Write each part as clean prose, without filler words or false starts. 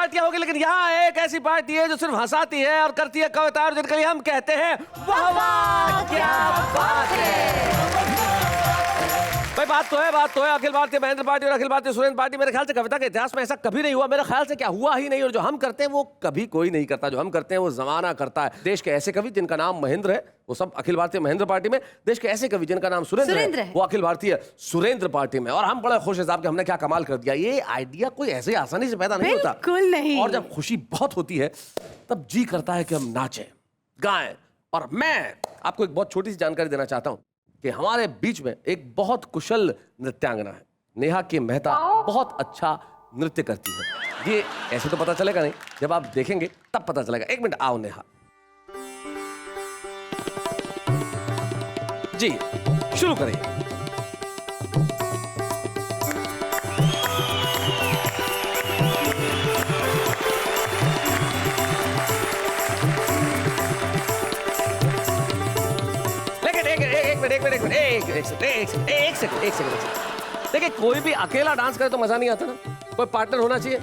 पार्टियां होगी, लेकिन यहाँ एक ऐसी पार्टी है जो सिर्फ हंसाती है और करती है कविता, और जिनके लिए हम कहते हैं वाह वाह क्या बात है। भाई बात तो है अखिल भारतीय महेंद्र पार्टी और अखिल भारतीय सुरेंद्र पार्टी, मेरे ख्याल से कविता के इतिहास में ऐसा कभी नहीं हुआ, मेरे ख्याल से क्या हुआ ही नहीं। और जो हम करते हैं वो कभी कोई नहीं करता, जो हम करते हैं वो जमाना करता है। देश के ऐसे कवि जिनका नाम महेंद्र है वो सब अखिल भारतीय महेंद्र पार्टी में, देश के ऐसे कवि जिनका नाम सुरेंद्र है वो अखिल भारतीय सुरेंद्र पार्टी में। और हम बड़े खुश हैं साहब कि हमने क्या कमाल कर दिया। ये आइडिया कोई ऐसे आसानी से पैदा नहीं होता, बिल्कुल नहीं। और जब खुशी बहुत होती है तब जी करता है कि हम नाचें गाएं। और मैं आपको एक बहुत छोटी सी जानकारी देना चाहता हूं कि हमारे बीच में एक बहुत कुशल नृत्यांगना है, नेहा के मेहता, बहुत अच्छा नृत्य करती है। ये ऐसे तो पता चलेगा नहीं, जब आप देखेंगे तब पता चलेगा। एक मिनट, आओ नेहा जी, शुरू करिए। एक सेकंड। देखिए, कोई भी अकेला डांस करे तो मजा नहीं आता ना, कोई पार्टनर होना चाहिए।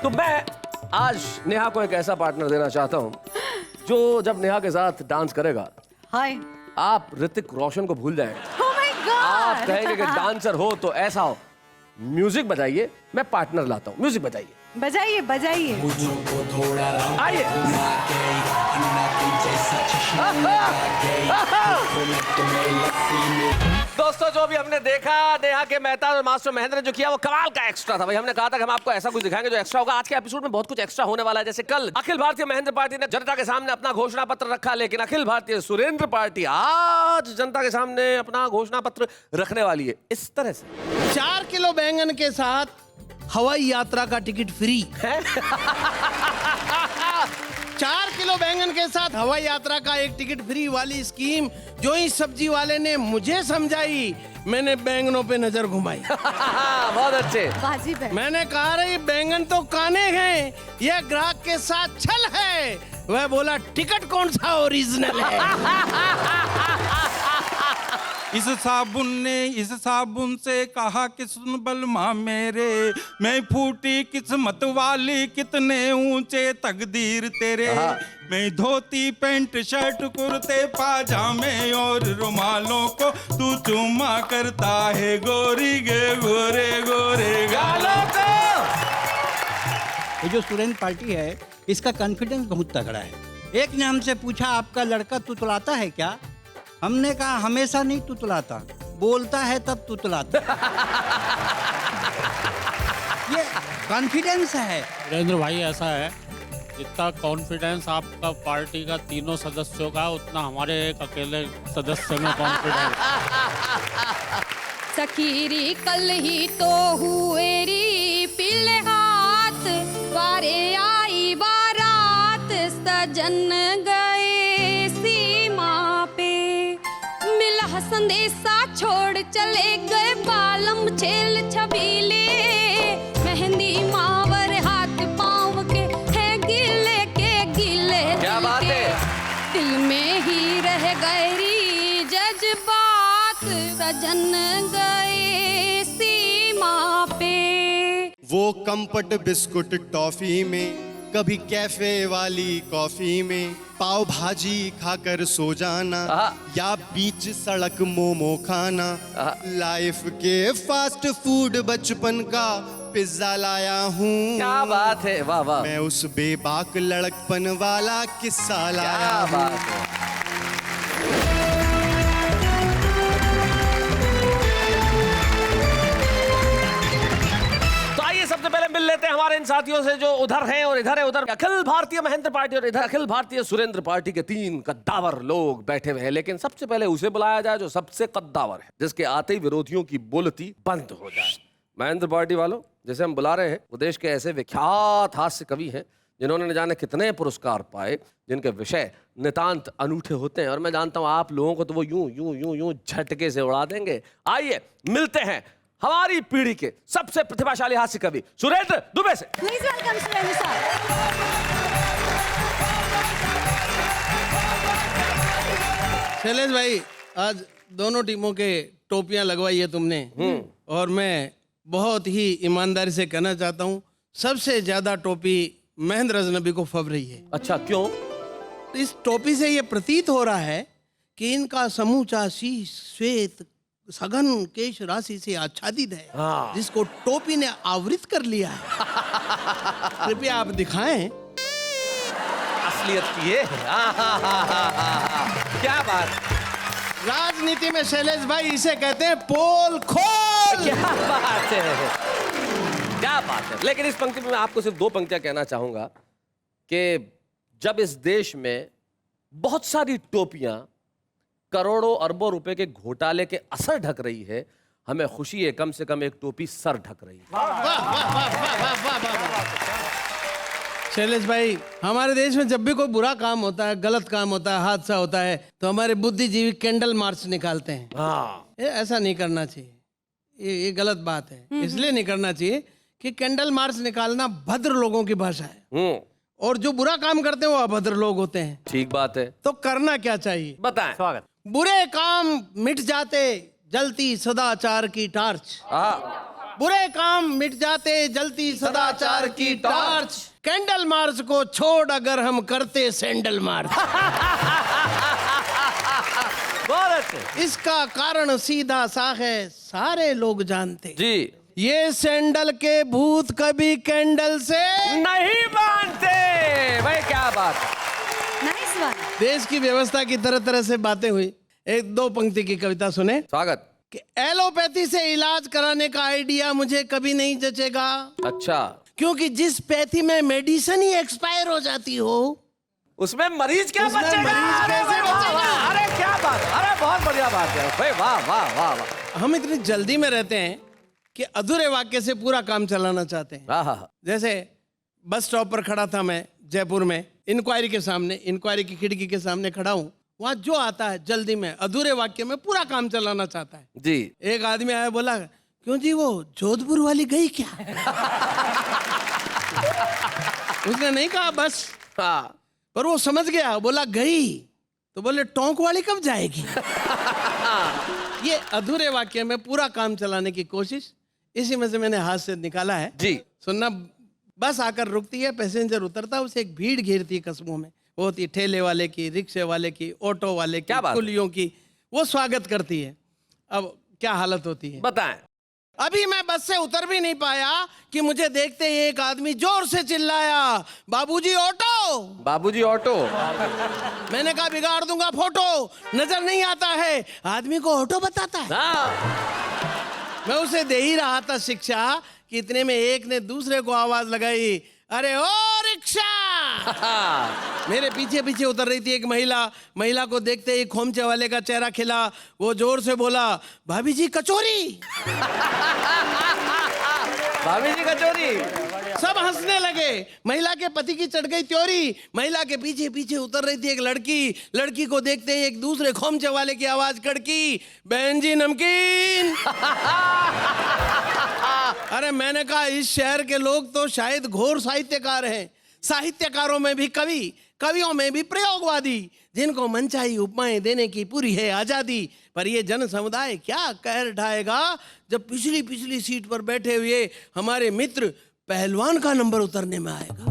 तो मैं आज नेहा को एक ऐसा पार्टनर देना चाहता हूँ जो जब नेहा के साथ डांस करेगा, हाय, आप ऋतिक रोशन को भूल जाएंगे। Oh my God! आप कहेंगे कि डांसर हो तो ऐसा हो। म्यूजिक बजाइए, मैं पार्टनर लाता हूँ। म्यूजिक बजाइए, बजाइए बजाइए। आइए। दोस्तों, जो भी हमने देखा नेहा के मेहता और मास्टर महेंद्र ने जो किया वो कमाल का एक्स्ट्रा था। भाई हमने कहा था कि हम आपको ऐसा कुछ दिखाएंगे जो एक्स्ट्रा होगा। आज के एपिसोड में बहुत कुछ एक्स्ट्रा होने वाला है। जैसे कल अखिल भारतीय महेंद्र पार्टी ने जनता के सामने अपना घोषणा पत्र रखा, लेकिन अखिल भारतीय सुरेंद्र पार्टी आज जनता के सामने अपना घोषणा पत्र रखने वाली है इस तरह से। 4 किलो बैंगन के साथ हवाई यात्रा का टिकट फ्री है। 4 किलो बैंगन के साथ हवाई यात्रा का एक टिकट फ्री वाली स्कीम जो इस सब्जी वाले ने मुझे समझाई, मैंने बैंगनों पे नजर घुमाई। बहुत अच्छे। मैंने कहा रही बैंगन तो काने हैं, यह ग्राहक के साथ छल है। वह बोला टिकट कौन सा ओरिजिनल है। इस साबुन से कहा कि सुन बलमा मेरे, मैं फूटी किस्मत वाली, कितने ऊंचे तकदीर तेरे। मैं धोती पैंट शर्ट कुर्ते पाजामे और रुमालों को तू चुम्मा करता है गोरी गे गोरे गोरे गालों को। ये जो सुरेंद्र पार्टी है इसका कॉन्फिडेंस बहुत तगड़ा है। एक ने हमसे पूछा आपका लड़का तुतलाता है क्या? हमने कहा हमेशा नहीं तुतलाता, बोलता है तब तुतलाता। ये कॉन्फिडेंस है। सुरेंद्र भाई, ऐसा है जितना कॉन्फिडेंस आपका पार्टी का तीनों सदस्यों का, उतना हमारे एक अकेले सदस्य में कॉन्फिडेंस। सखीरी कल ही तो हुएरी पीले हाथ, वारे आई बारात, सजन गए सीमा पे, मिला संदेशा छोड़ चले गए बालम छेल छबीले, मेहंदी मावर हाथ पाँव के है गीले के गीले। क्या बात है। दिल में ही रह गई जज्बात, सजन गए सीमा पे। वो कंपट बिस्कुट टॉफी में, कभी कैफे वाली कॉफी में, पाव भाजी खाकर सो जाना या बीच सड़क मोमो खाना। लाइफ के फास्ट फूड बचपन का पिज्जा लाया हूँ। क्या बात है, वाह वाह। मैं उस बेबाक लड़कपन वाला किस्सा लाया हूँ। सबसे पहले मिल लेते हैं हमारे इन साथियों से जो उधर हैं और इधर है। उधर अखिल भारतीय महेंद्र पार्टी और इधर अखिल भारतीय सुरेंद्र पार्टी के 3 कद्दावर लोग बैठे हुए हैं। लेकिन सबसे पहले उसे बुलाया जाए जो सबसे कद्दावर है, जिसके आते ही विरोधियों की बोलती बंद हो जाए। महेंद्र पार्टी वालों, जैसे हम बुला रहे हैं, वो देश के ऐसे विख्यात हास्य कवि हैं जिन्होंने न जाने कितने पुरस्कार पाए, जिनके विषय नितांत अनूठे होते हैं। और मैं जानता हूँ आप लोगों को तो वो यूं यूं यूं यूं झटके से उड़ा देंगे। आइए मिलते हैं हमारी पीढ़ी के सबसे प्रतिभाशाली हास्य कवि सुरेंद्र दुबे से। प्लीज वेलकम सुरेंद्र साहब। शैलेश भाई, आज दोनों टीमों के टोपियां लगवाई है तुमने, और मैं बहुत ही ईमानदारी से कहना चाहता हूँ सबसे ज्यादा टोपी महेंद्र अजनबी को फब रही है। अच्छा, क्यों? इस टोपी से ये प्रतीत हो रहा है कि इनका समूचा शीश श्वेत सघन केश राशि से आच्छादित है, हाँ। जिसको टोपी ने आवृत कर लिया है। कृपया आप दिखाएं। असलियत की है। क्या बात, राजनीति में शैलेश भाई इसे कहते हैं पोल खोल। क्या बात है, क्या बात है। लेकिन इस पंक्ति में मैं आपको सिर्फ 2 पंक्तियां कहना चाहूंगा कि जब इस देश में बहुत सारी टोपियां करोड़ों अरबों रुपए के घोटाले के असर ढक रही है, हमें खुशी है कम से कम एक टोपी सर ढक रही है। शैलेश भाई, हमारे देश में जब भी कोई बुरा काम होता है, गलत काम होता है, हादसा होता है, तो हमारे बुद्धिजीवी कैंडल मार्च निकालते हैं। हाँ, ऐसा नहीं करना चाहिए, ये गलत बात है। इसलिए नहीं करना चाहिए कि कैंडल मार्च निकालना भद्र लोगों की भाषा है, और जो बुरा काम करते हैं वो अभद्र लोग होते हैं। ठीक बात है। तो करना क्या चाहिए बताएं। स्वागत। बुरे काम मिट जाते जलती सदाचार की टार्च। बुरे काम मिट जाते जलती सदाचार की टार्च। कैंडल मार्च को छोड़ अगर हम करते सैंडल मार्च। इसका कारण सीधा सा है, सारे लोग जानते जी, ये सैंडल के भूत कभी कैंडल से नहीं मानते। भाई क्या बात है। Nice one. देश की व्यवस्था की तरह तरह से बातें हुई। 1-2 पंक्ति की कविता सुने। स्वागत। कि एलोपैथी से इलाज कराने का आइडिया मुझे कभी नहीं जचेगा। अच्छा, क्योंकि जिस पैथी में मेडिसिन ही एक्सपायर हो जाती हो, उसमें मरीज क्या उसमें बचेगा? मरीज कैसे अरे वाह, बचेगा? वाह, अरे क्या बात, अरे बहुत बढ़िया बात है भाई, वाह वाह वाह वाह। हम इतनी जल्दी में रहते हैं कि अधूरे वाक्य से पूरा काम चलाना चाहते हैं। हाँ हाँ। जैसे बस स्टॉप पर खड़ा था मैं जयपुर में, इंक्वायरी के सामने, इंक्वायरी की खिड़की के सामने खड़ा हूँ। वहां जो आता है जल्दी में अधूरे वाक्य में पूरा काम चलाना चाहता है जी। एक आदमी आया, बोला क्यों जी वो जोधपुर वाली गई क्या? उसने नहीं कहा बस, हाँ, पर वो समझ गया, बोला गई, तो बोले टोंक वाली कब जाएगी? ये अधूरे वाक्य में पूरा काम चलाने की कोशिश, इसी में से मैंने हाथ से निकाला है जी। सुनना। बस आकर रुकती है, पैसेंजर उतरता है, उसे एक भीड़ घेरती है कस्बों में। वो होती ठेले वाले की, रिक्शे वाले की, ऑटो वाले की, कुलियों की, वो स्वागत करती है। अब क्या हालत होती है बताएं। अभी मैं बस से उतर भी नहीं पाया कि मुझे देखते ही एक आदमी जोर से चिल्लाया, बाबूजी ऑटो। बाबूजी ऑटो। मैंने कहा बिगाड़ दूंगा फोटो, नजर नहीं आता है, आदमी को ऑटो बताता है। हाँ। मैं उसे दे ही रहा था शिक्षा कि इतने में एक ने दूसरे को आवाज लगाई, अरे ओ रिक्शा। मेरे पीछे पीछे उतर रही थी एक महिला को देखते ही खोमचे वाले का चेहरा खिला। वो जोर से बोला, भाभी जी कचौरी। भाभी जी कचौरी। सब हंसने लगे। महिला के पति की चढ़ गई त्योरी। महिला के पीछे पीछे उतर रही थी एक लड़की को देखते ही एक दूसरे खोमचे वाले की आवाज कड़की, बहन जी नमकीन। अरे मैंने कहा इस शहर के लोग तो शायद घोर साहित्यकार हैं। साहित्यकारों में भी कवि, कवियों में भी प्रयोगवादी, जिनको मनचाही उपमाएं देने की पूरी है आजादी। पर ये जन समुदाय क्या कहर ढाएगा जब पिछली सीट पर बैठे हुए हमारे मित्र पहलवान का नंबर उतरने में आएगा।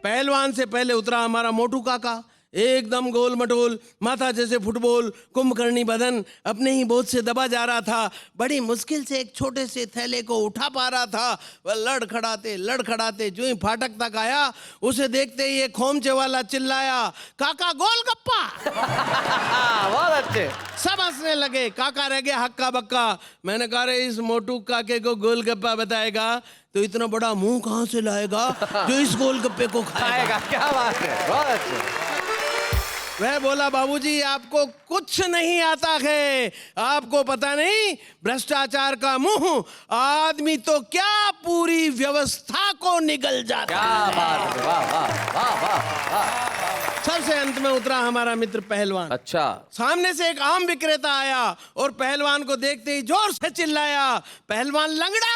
पहलवान से पहले उतरा हमारा मोटू काका, एकदम गोल मटोल, माथा जैसे फुटबॉल, कुंभकर्णी बदन, अपने ही बोझ से दबा जा रहा था। बड़ी मुश्किल से एक छोटे से थैले को उठा पा रहा था। वह लड़खड़ाते जो ही फाटक तक आया, उसे देखते ही एक खोमचे वाला चिल्लाया, काका गोलगप्पा। बहुत अच्छे। सब हंसने लगे। काका रह गया हक्का बक्का। मैंने कहा रे इस मोटू काके को गोलगप्पा बताएगा तो इतना बड़ा मुंह कहां से लाएगा जो इस गोलगप्पे को खाएगा। क्या बात है, बहुत अच्छे। वह बोला, बाबूजी आपको कुछ नहीं आता है, आपको पता नहीं भ्रष्टाचार का मुंह आदमी तो क्या पूरी व्यवस्था को निगल जाता है। क्या बात है, वाह वाह वाह वाह वाह। सबसे अंत में उतरा हमारा मित्र पहलवान। अच्छा। सामने से एक आम विक्रेता आया और पहलवान को देखते ही जोर से चिल्लाया, पहलवान लंगड़ा।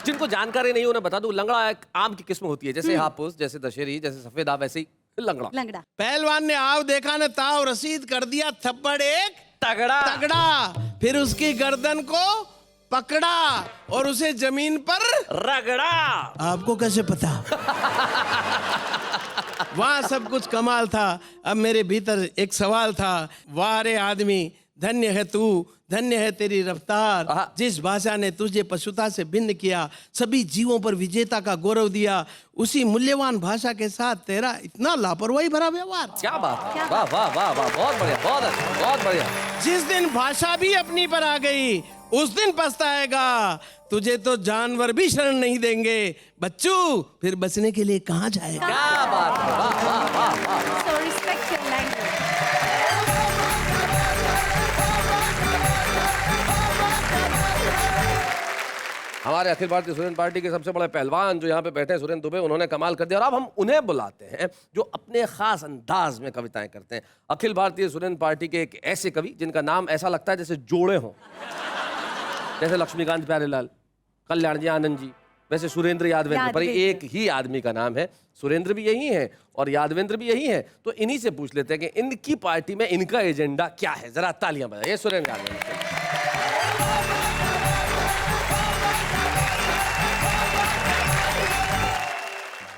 जिनको जानकारी नहीं उन्हें बता दूं, लंगड़ा एक आम की किस्म होती है, जैसे हापुस, जैसे दशहरी, जैसे सफेद आम, वैसे ही लंगड़ा। पहलवान ने आव देखा ने ताव रसीद कर दिया थप्पड़ एक तगड़ा। फिर उसकी गर्दन को पकड़ा और उसे जमीन पर रगड़ा। आपको कैसे पता? वहां सब कुछ कमाल था। अब मेरे भीतर एक सवाल था, वाह रे आदमी, धन्य है तू, धन्य है तेरी रफ्तार, जिस भाषा ने तुझे पशुता से भिन्न किया, सभी जीवों पर विजेता का गौरव दिया, उसी मूल्यवान भाषा के साथ तेरा इतना लापरवाही भरा व्यवहार। क्या बात है, वाह वाह वाह वाह, बहुत बढ़िया, बहुत अच्छा, बहुत बढ़िया। जिस दिन भाषा भी अपनी पर आ गई उस दिन पछताएगा, तुझे तो जानवर भी शरण नहीं देंगे, बच्चू फिर बचने के लिए कहाँ जाएगा? क्या बात है, वाह वाह वाह वाह। So respect your language. हमारे अखिल भारतीय सुरेंद्र पार्टी के सबसे बड़े पहलवान जो यहाँ पे बैठे हैं, सुरेंद्र दुबे, उन्होंने कमाल कर दिया। और अब हम उन्हें बुलाते हैं जो अपने खास अंदाज में कविताएं करते हैं। अखिल भारतीय सुरेंद्र पार्टी के एक ऐसे कवि जिनका नाम ऐसा लगता है जैसे जोड़े हों, जैसे लक्ष्मीकांत प्यारेलाल, कल्याण जी आनंद जी, वैसे सुरेंद्र यादवेंद्र, पर एक ही आदमी का नाम है। सुरेंद्र भी यही है और यादवेंद्र भी यही है। तो इन्हीं से पूछ लेते हैं कि इनकी पार्टी में इनका एजेंडा क्या है। जरा तालियां बजाइए सुरेंद्र यादवेंद्र।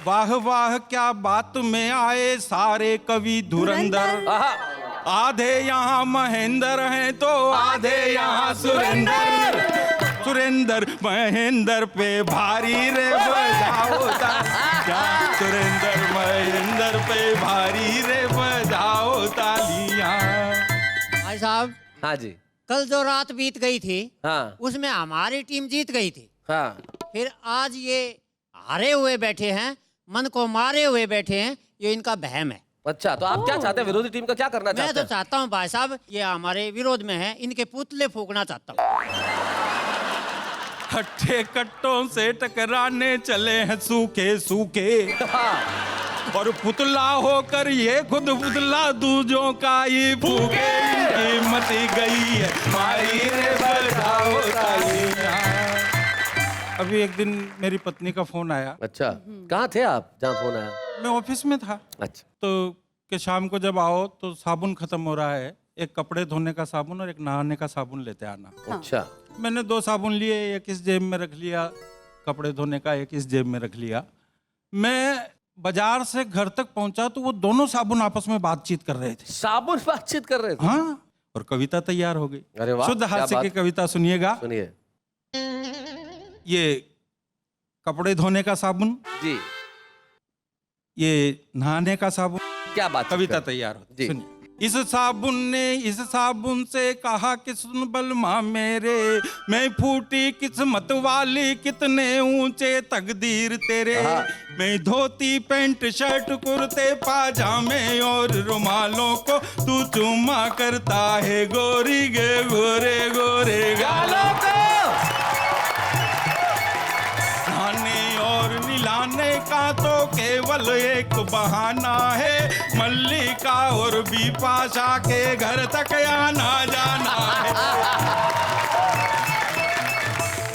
वाह वाह क्या बात में आए सारे कवि धुरंधर, आधे यहाँ महेंद्र हैं तो आधे यहाँ सुरेंद्र, सुरेंद्र महेंद्र पे भारी रे बजाओ तालियां, सुरेंद्र महेंद्र पे भारी रे बजाओ तालियां। भाई साहब, हाँ जी, कल जो रात बीत गई थी, हाँ उसमें हमारी टीम जीत गई थी। हाँ, फिर आज ये हारे हुए बैठे हैं, मन को मारे हुए बैठे हैं, ये इनका बहम है। अच्छा, तो आप क्या चाहते हैं? विरोधी टीम का क्या करना मैं चाहते तो हैं? चाहता हूँ भाई साहब, ये हमारे विरोध में है, इनके पुतले फूकना चाहता हूँ। हट्टे कट्टों से टकराने चले हैं सूखे सूखे, और पुतला होकर ये खुद पुतला दूजों का ही फूके, इनकी मती गई है मारी रे बजाओ तालियां। अभी एक दिन मेरी पत्नी का फोन आया। अच्छा, कहाँ थे आप जहाँ फोन आया? मैं ऑफिस में था। अच्छा, तो कि शाम को जब आओ तो साबुन खत्म हो रहा है, एक कपड़े धोने का साबुन और एक नहाने का साबुन लेते आना। अच्छा, मैंने 2 साबुन लिए, एक इस जेब में रख लिया कपड़े धोने का, एक इस जेब में रख लिया। मैं बाजार से घर तक पहुंचा तो वो दोनों साबुन आपस में बातचीत कर रहे थे। साबुन बातचीत कर रहे थे? हाँ, और कविता तैयार हो गई। अरे वाह, शुद्ध क्या हास्य बात। की कविता सुनिएगा। सुनिए। ये कपड़े धोने का साबुन, जी, ये नहाने का साबुन, क्या बात। कविता तैयार हो। जी। सुनिए। इस साबुन ने इस साबुन से कहा कि सुन बलमा मेरे, मैं फूटी किस्मत वाली, कितने ऊंचे तकदीर तेरे, मैं धोती पैंट शर्ट कुर्ते पाजामे और रुमालों को तू चुम्मा करता है गोरी गे गोरे गोरे गालों को, नहाने और निलाने का तो केवल एक बहाना है, मल्लिका और बिपाशा के घर तक आना जाना है।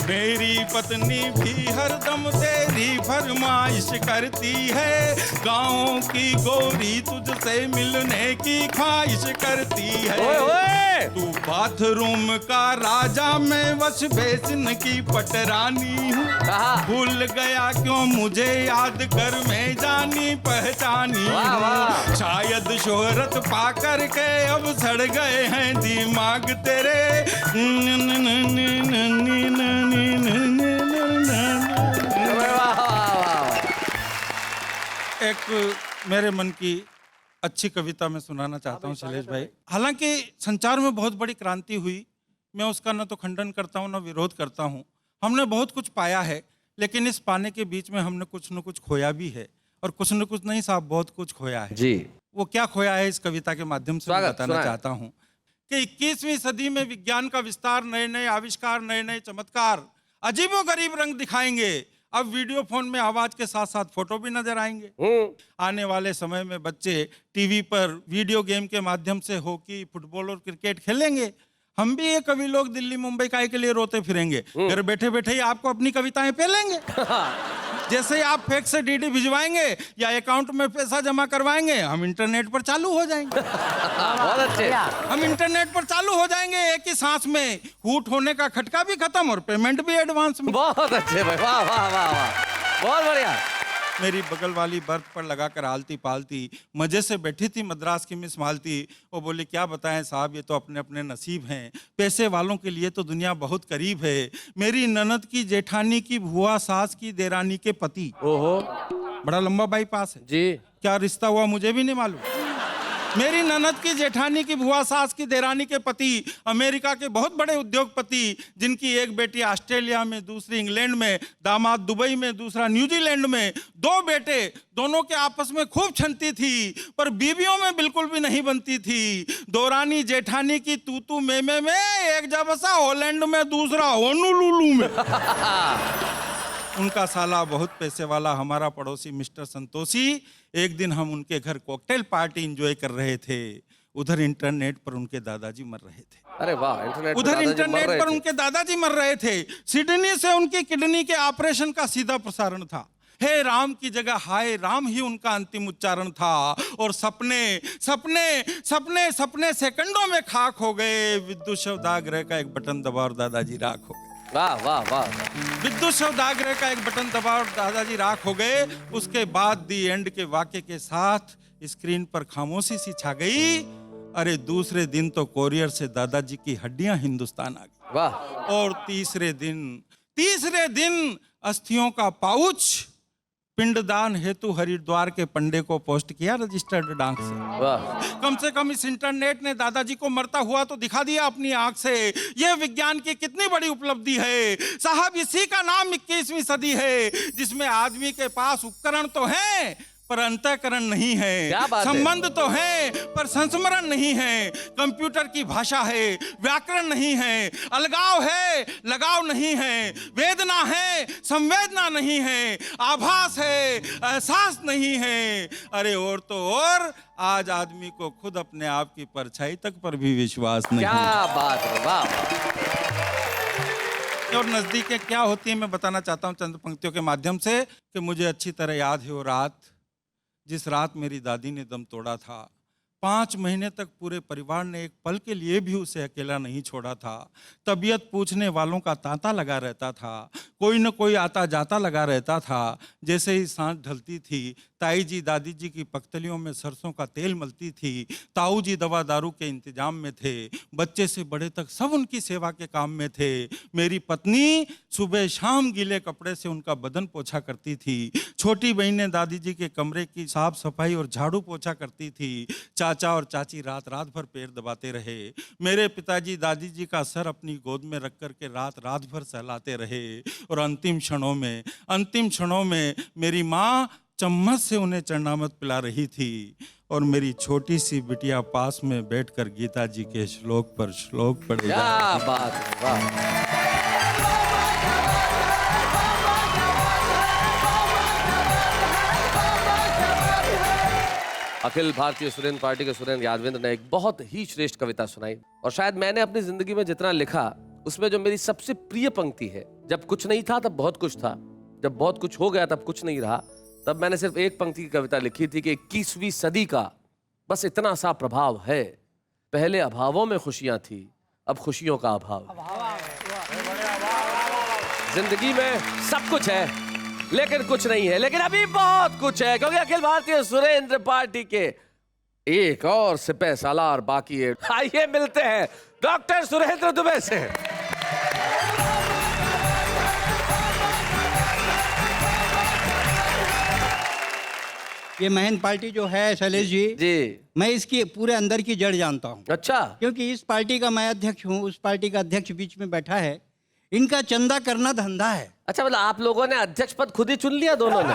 मेरी पत्नी भी हरदम तेरी फरमाइश करती है, गाँव की गोरी तुझसे मिलने की ख्वाहिश करती है। ओए ओए! तू बाथरूम का राजा, मैं बस बेसिन की पटरानी हूँ, भूल गया क्यों मुझे याद कर, मैं जानी पहचानी हूँ, शायद शोहरत पा कर के अब सड़ गए हैं दिमाग तेरे। एक मेरे मन की अच्छी कविता मैं सुनाना चाहता हूँ शैलेश भाई। हालांकि संचार में बहुत बड़ी क्रांति हुई, मैं उसका न तो खंडन करता हूँ न विरोध करता हूँ। हमने बहुत कुछ पाया है, लेकिन इस पाने के बीच में हमने कुछ न कुछ खोया भी है, और कुछ न कुछ नहीं साहब, बहुत कुछ खोया है जी। वो क्या खोया है इस कविता के माध्यम से मैं बताना चाहता हूँ कि 21वीं सदी में विज्ञान का विस्तार, नए नए आविष्कार, नए नए चमत्कार, अजीबोगरीब रंग दिखाएंगे। अब वीडियो फोन में आवाज के साथ साथ फोटो भी नजर आएंगे। आने वाले समय में बच्चे टीवी पर वीडियो गेम के माध्यम से हॉकी, फुटबॉल और क्रिकेट खेलेंगे। हम भी ये कवि लोग दिल्ली मुंबई काय के लिए रोते फिरेंगे, घर बैठे बैठे ही आपको अपनी कविताएं पेलेंगे। जैसे ही आप फेक से डीडी भिजवाएंगे या अकाउंट में पैसा जमा करवाएंगे, हम इंटरनेट पर चालू हो जाएंगे। बहुत अच्छे। हम इंटरनेट पर चालू हो जाएंगे एक ही सांस में। हूट होने का खटका भी खत्म और पेमेंट भी एडवांस में। बहुत अच्छे भाई, वाह वाह वाह वाह, बहुत बढ़िया। मेरी बगल वाली बर्थ पर लगाकर आलती पालती मजे से बैठी थी मद्रास की मिस मालती। वो बोली क्या बताएं साहब, ये तो अपने अपने नसीब हैं, पैसे वालों के लिए तो दुनिया बहुत करीब है। मेरी ननद की जेठानी की भुआ सास की देरानी के पति। ओहो, बड़ा लंबा बाईपास है जी। क्या रिश्ता हुआ मुझे भी नहीं मालूम। मेरी ननद की जेठानी की भुआ सास की देरानी के पति अमेरिका के बहुत बड़े उद्योगपति, जिनकी एक बेटी ऑस्ट्रेलिया में, दूसरी इंग्लैंड में, दामाद दुबई में, दूसरा न्यूजीलैंड में। 2 बेटे, दोनों के आपस में खूब छनती थी पर बीवियों में बिल्कुल भी नहीं बनती थी। दोरानी जेठानी की तू में एक जबसा हॉलैंड में, दूसरा होनोलुलु में। उनका साला बहुत पैसे वाला हमारा पड़ोसी मिस्टर संतोषी। एक दिन हम उनके घर कॉकटेल पार्टी एंजॉय कर रहे थे, उधर इंटरनेट पर उनके दादाजी मर रहे थे। अरे वाह, इंटरनेट उधर इंटरनेट पर उनके दादाजी मर रहे थे। सिडनी से उनकी किडनी के ऑपरेशन का सीधा प्रसारण था। हे राम की जगह हाय राम ही उनका अंतिम उच्चारण था। और सपने सपने सपने सपने सेकंडों में खाक हो गए। विद्युत शवदाग्रह का एक बटन दबा और दादाजी राख हो गए। वाह वाह वाह। विद्युत शवदाग्रह का एक बटन दबा और दादाजी राख हो गए। उसके बाद दी एंड के वाक्य के साथ स्क्रीन पर खामोशी सी छा गई। अरे दूसरे दिन तो कोरियर से दादाजी की हड्डियां हिंदुस्तान आ गई। वाह। और तीसरे दिन अस्थियों का पाउच पिंडदान हेतु हरिद्वार के पंडे को पोस्ट किया रजिस्टर्ड डाक से। वाह। कम से कम इस इंटरनेट ने दादाजी को मरता हुआ तो दिखा दिया अपनी आंख से। यह विज्ञान की कितनी बड़ी उपलब्धि है साहब। इसी का नाम 21वीं सदी है, जिसमें आदमी के पास उपकरण तो हैं पर अंतःकरण नहीं है। क्या बात है? संबंध तो है पर संस्मरण नहीं है। कंप्यूटर की भाषा है, व्याकरण नहीं है। अलगाव है, लगाव नहीं है। वेदना है, संवेदना नहीं है। आभास है, एहसास नहीं है। अरे और तो और आज आदमी को खुद अपने आप की परछाई तक पर भी विश्वास नहीं। क्या बात है, वाह। और नजदीकें क्या होती है मैं बताना चाहता हूँ चंद पंक्तियों के माध्यम से कि मुझे अच्छी तरह याद है वो रात, जिस रात मेरी दादी ने दम तोड़ा था। 5 महीने तक पूरे परिवार ने एक पल के लिए भी उसे अकेला नहीं छोड़ा था। तबीयत पूछने वालों का तांता लगा रहता था, कोई न कोई आता जाता लगा रहता था। जैसे ही सांझ ढलती थी, ताई जी दादी जी की पख्तलियों में सरसों का तेल मलती थी। ताऊ जी दवा दारू के इंतजाम में थे। बच्चे से बड़े तक सब उनकी सेवा के काम में थे। मेरी पत्नी सुबह शाम गीले कपड़े से उनका बदन पोछा करती थी। छोटी बहनें दादी जी के कमरे की साफ सफाई और झाड़ू पोछा करती थी। चाचा और चाची रात रात भर पैर दबाते रहे। मेरे पिताजी दादी जी का सर अपनी गोद में रख कर के रात रात भर सहलाते रहे। और अंतिम क्षणों में मेरी माँ चम्मच से उन्हें चरणामृत पिला रही थी और मेरी छोटी सी बिटिया पास में बैठकर गीता जी के श्लोक पर श्लोक पढ़े। क्या बात है, वाह। अखिल भारतीय सुरेंद्र पार्टी के सुरेंद्र यादवेंद्र ने एक बहुत ही श्रेष्ठ कविता सुनाई और शायद मैंने अपनी जिंदगी में जितना लिखा उसमें जो मेरी सबसे प्रिय पंक्ति है, जब कुछ नहीं था तब बहुत कुछ था, जब बहुत कुछ हो गया तब कुछ नहीं रहा, तब मैंने सिर्फ एक पंक्ति की कविता लिखी थी कि 21वीं सदी का बस इतना सा प्रभाव है, पहले अभावों में खुशियां थी, अब खुशियों का अभाव। जिंदगी में सब कुछ है लेकिन कुछ नहीं है, लेकिन अभी बहुत कुछ है, क्योंकि अखिल भारतीय सुरेंद्र पार्टी के एक और सिपह सालार बाकी है। आइए मिलते हैं डॉक्टर सुरेंद्र दुबे से। ये महंत पार्टी जो है शैलेश जी, मैं इसकी पूरे अंदर की जड़ जानता हूँ। अच्छा। क्योंकि इस पार्टी का मैं अध्यक्ष हूँ, उस पार्टी का अध्यक्ष बीच में बैठा है। इनका चंदा करना धंधा है। अच्छा, मतलब आप लोगों ने अध्यक्ष पद खुद ही चुन लिया दोनों ने?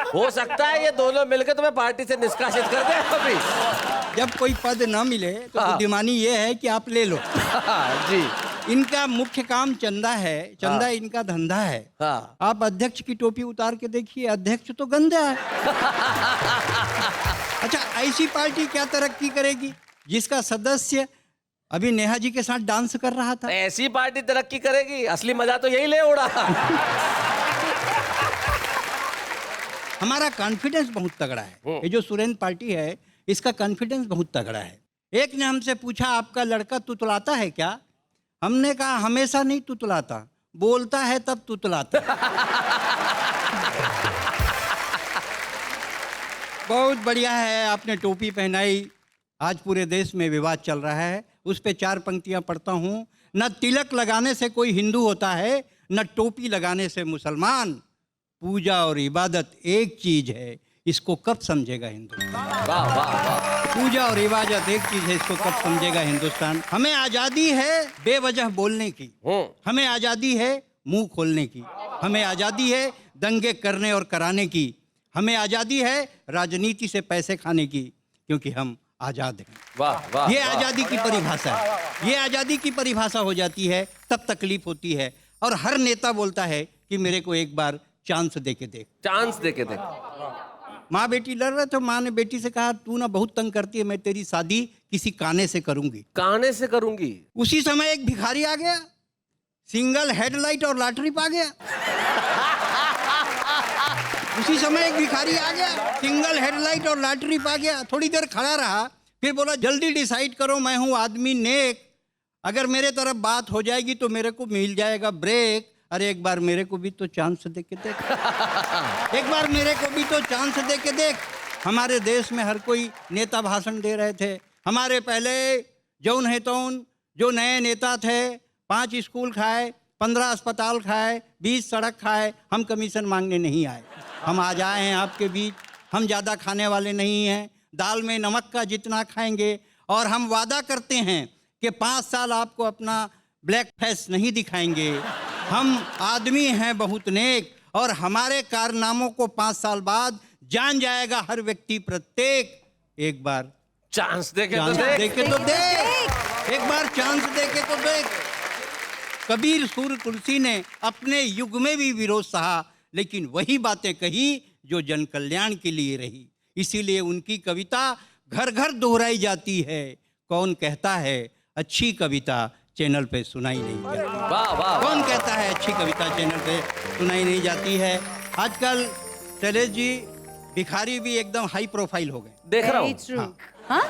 हो सकता है ये दोनों मिलकर तुम्हें पार्टी से निष्कासित कर दे अभी। जब कोई पद ना मिले तो बुद्धिमानी ये है कि आप ले लो। जी। इनका मुख्य काम चंदा है, चंदा इनका धंधा है। आप अध्यक्ष की टोपी उतार के देखिए, अध्यक्ष तो गंदा है। अच्छा, ऐसी पार्टी क्या तरक्की करेगी जिसका सदस्य अभी नेहा जी के साथ डांस कर रहा था। ऐसी पार्टी तरक्की करेगी, असली मजा तो यही ले उड़ा। हमारा कॉन्फिडेंस बहुत तगड़ा है। ये जो सुरेंद्र पार्टी है, इसका कॉन्फिडेंस बहुत तगड़ा है। एक ने हमसे पूछा, आपका लड़का तुतलाता है क्या? हमने कहा हमेशा नहीं तुतलाता, बोलता है तब तुतलाता। बहुत बढ़िया है, आपने टोपी पहनाई। आज पूरे देश में विवाद चल रहा है, उस पे 4 पंक्तियां पढ़ता हूँ। न तिलक लगाने से कोई हिंदू होता है, न टोपी लगाने से मुसलमान। पूजा और इबादत एक चीज है, इसको कब समझेगा हिंदुस्तान? वाह वाह वाह। पूजा और इबादत एक चीज है, इसको कब समझेगा हिंदुस्तान? हमें आजादी है बेवजह बोलने की, हमें आजादी है मुंह खोलने की, हमें आजादी है दंगे करने और कराने की, हमें आजादी है राजनीति से पैसे खाने की, क्योंकि हम आजाद हैं। वाह वाह। ये आजादी की परिभाषा है। ये आजादी की परिभाषा हो जाती है तब तकलीफ होती है। और हर नेता बोलता है कि मेरे को एक बार चांस दे के देख। चांस दे के देख। माँ बेटी लड़ रहे थे, माँ ने बेटी से कहा, तू ना बहुत तंग करती है, मैं तेरी शादी किसी काने से करूंगी। काने से करूंगी। उसी समय एक भिखारी आ गया, सिंगल हेडलाइट और लॉटरी पा गया। उसी समय एक भिखारी आ गया, सिंगल हेडलाइट और लॉटरी पा गया। थोड़ी देर खड़ा रहा, फिर बोला, जल्दी डिसाइड करो, मैं हूं आदमी नेक, अगर मेरे तरफ बात हो जाएगी तो मेरे को मिल जाएगा ब्रेक। अरे एक बार मेरे को भी तो चांस दे के देख। एक बार मेरे को भी तो चांस दे के देख। हमारे देश में हर कोई नेता भाषण दे रहे थे। हमारे पहले जौन है तौन जो नए नेता थे, 5 स्कूल खाए, 15 अस्पताल खाए, 20 सड़क खाए। हम कमीशन मांगने नहीं आए, हम आज आए हैं आपके बीच। हम ज़्यादा खाने वाले नहीं हैं, दाल में नमक का जितना खाएंगे। और हम वादा करते हैं कि 5 साल आपको अपना ब्लैक फेस नहीं दिखाएंगे। हम आदमी हैं बहुत नेक, और हमारे कारनामों को 5 साल बाद जान जाएगा हर व्यक्ति प्रत्येक। एक बार चांस दे के चांस दे के तो देख, एक बार चांस दे के तो देख। कबीर सूर्य तुलसी ने अपने युग में भी विरोध सहा, लेकिन वही बातें कही जो जन कल्याण के लिए रही। इसीलिए उनकी कविता घर घर दोहराई जाती है। कौन कहता है अच्छी कविता चैनल पे सुनाई नहीं जाती? वाह वाह। कौन कहता है अच्छी कविता चैनल पे सुनाई नहीं जाती है? आजकल शैलेश जी, भिखारी भी एकदम हाई प्रोफाइल हो गए। देख रहा Very हूँ। true. हाँ?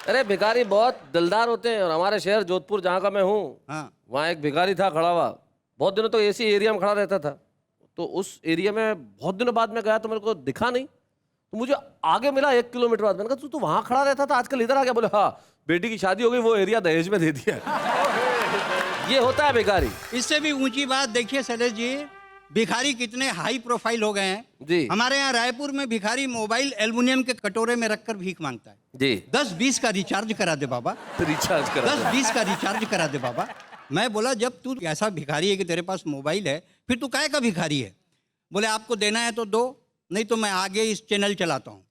अरे भिखारी बहुत दिलदार होते हैं। और हमारे शहर जोधपुर जहाँ का मैं हूँ, हाँ, वहाँ एक भिखारी था खड़ा हुआ, बहुत दिनों तक ऐसी एरिया में खड़ा रहता था। तो उस एरिया में बहुत दिनों बाद में गया तो मेरे को दिखा नहीं, तो मुझे आगे मिला 1 किलोमीटर बाद। मैंने कहा, तू तो वहाँ खड़ा रहता था, आजकल इधर आ गया? बोले, हाँ बेटी की शादी हो गई, वो एरिया दहेज में दे दिया। ये होता है भिखारी। इससे भी ऊंची बात देखिए शैलेश जी, भिखारी कितने हाई प्रोफाइल हो गए हैं जी। हमारे यहाँ रायपुर में भिखारी मोबाइल एल्युमिनियम के कटोरे में रखकर भीख मांगता है। जी। 10-20 का रिचार्ज करा दे बाबा, रिचार्ज करा। 10-20 का रिचार्ज करा दे बाबा। मैं बोला, जब तू ऐसा भिखारी है कि तेरे पास मोबाइल है, फिर तू काहे का भिखारी है? बोले, आपको देना है तो दो, नहीं तो मैं आगे इस चैनल चलाता हूँ।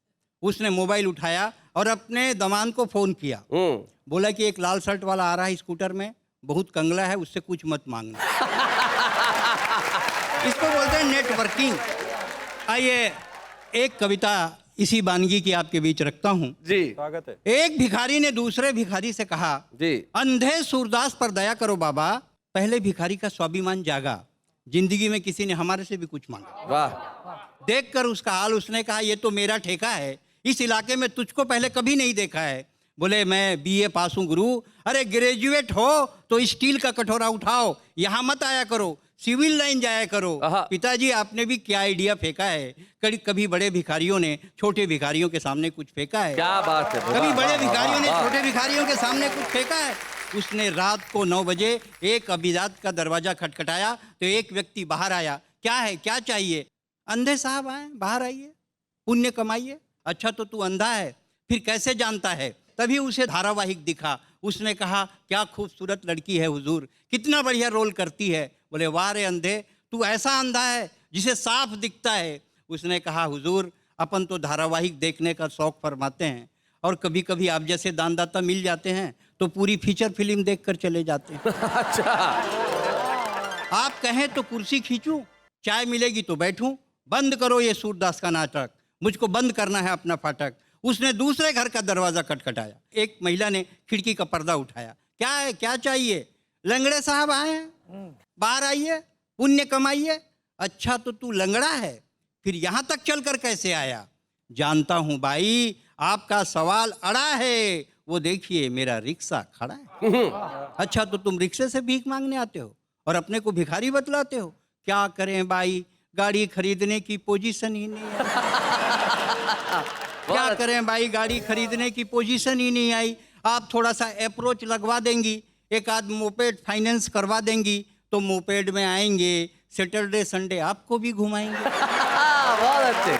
उसने मोबाइल उठाया और अपने दमान को फोन किया। बोला कि एक लाल शर्ट वाला आ रहा है स्कूटर में, बहुत कंगला है, उससे कुछ मत मांगना। इसको बोलते हैं नेटवर्किंग। आइए एक कविता इसी बानगी की आपके बीच रखता हूँ जी। स्वागत है। एक भिखारी ने दूसरे भिखारी से कहा, जी। अंधे सूरदास पर दया करो बाबा। पहले भिखारी का स्वाभिमान जागा, जिंदगी में किसी ने हमारे से भी कुछ मांगा। वाह। देखकर उसका हाल उसने कहा, ये तो मेरा ठेका है, इस इलाके में तुझको पहले कभी नहीं देखा है। बोले, मैं BA पास हूँ गुरु। अरे ग्रेजुएट हो तो स्टील का कटोरा उठाओ, यहाँ मत आया करो, सिविल लाइन जाया करो। पिताजी आपने भी क्या आइडिया फेंका है? कभी बड़े भिखारियों ने छोटे भिखारियों के सामने कुछ फेंका है? क्या बात है। कभी बड़े भिखारियों ने छोटे भिखारियों के सामने कुछ फेंका है? उसने रात को 9 बजे एक अभिजात का दरवाजा खटखटाया तो एक व्यक्ति बाहर आया। क्या है, क्या चाहिए? अंधे साहब आए, बाहर आइए, पुण्य कमाइए। अच्छा तो तू अंधा है, फिर कैसे जानता है? तभी उसे धारावाहिक दिखा। उसने कहा, क्या खूबसूरत लड़की है हुजूर, कितना बढ़िया रोल करती है। बोले, वाह रे अंधे, तू ऐसा अंधा है जिसे साफ दिखता है। उसने कहा, हुजूर अपन तो धारावाहिक देखने का शौक फरमाते हैं, और कभी कभी आप जैसे दानदाता मिल जाते हैं तो पूरी फीचर फिल्म देखकर चले जाते हैं। अच्छा। आप कहें तो कुर्सी खींचूं, चाय मिलेगी तो बैठूं, बंद करो ये सूरदास का नाटक, मुझको बंद करना है अपना फाटक। उसने दूसरे घर का दरवाजा खटखटाया। एक महिला ने खिड़की का पर्दा उठाया। क्या है, क्या चाहिए? लंगड़े साहब आए हैं, बाहर आइए, पुण्य कमाइए। अच्छा तो तू लंगड़ा है, फिर यहाँ तक चलकर कैसे आया? जानता हूँ भाई, आपका सवाल अड़ा है। वो देखिए मेरा रिक्शा खड़ा है। अच्छा तो तुम रिक्शे से भीख मांगने आते हो और अपने को भिखारी बतलाते हो? क्या करें भाई, गाड़ी खरीदने की पोजीशन ही नहीं है। क्या करें भाई, गाड़ी खरीदने की पोजीशन ही नहीं आई। आप थोड़ा सा अप्रोच लगवा देंगी, एक आध मोपेड फाइनेंस करवा देंगी तो मोपेड में आएंगे, सैटरडे संडे आपको भी घुमाएंगे। बहुत अच्छे।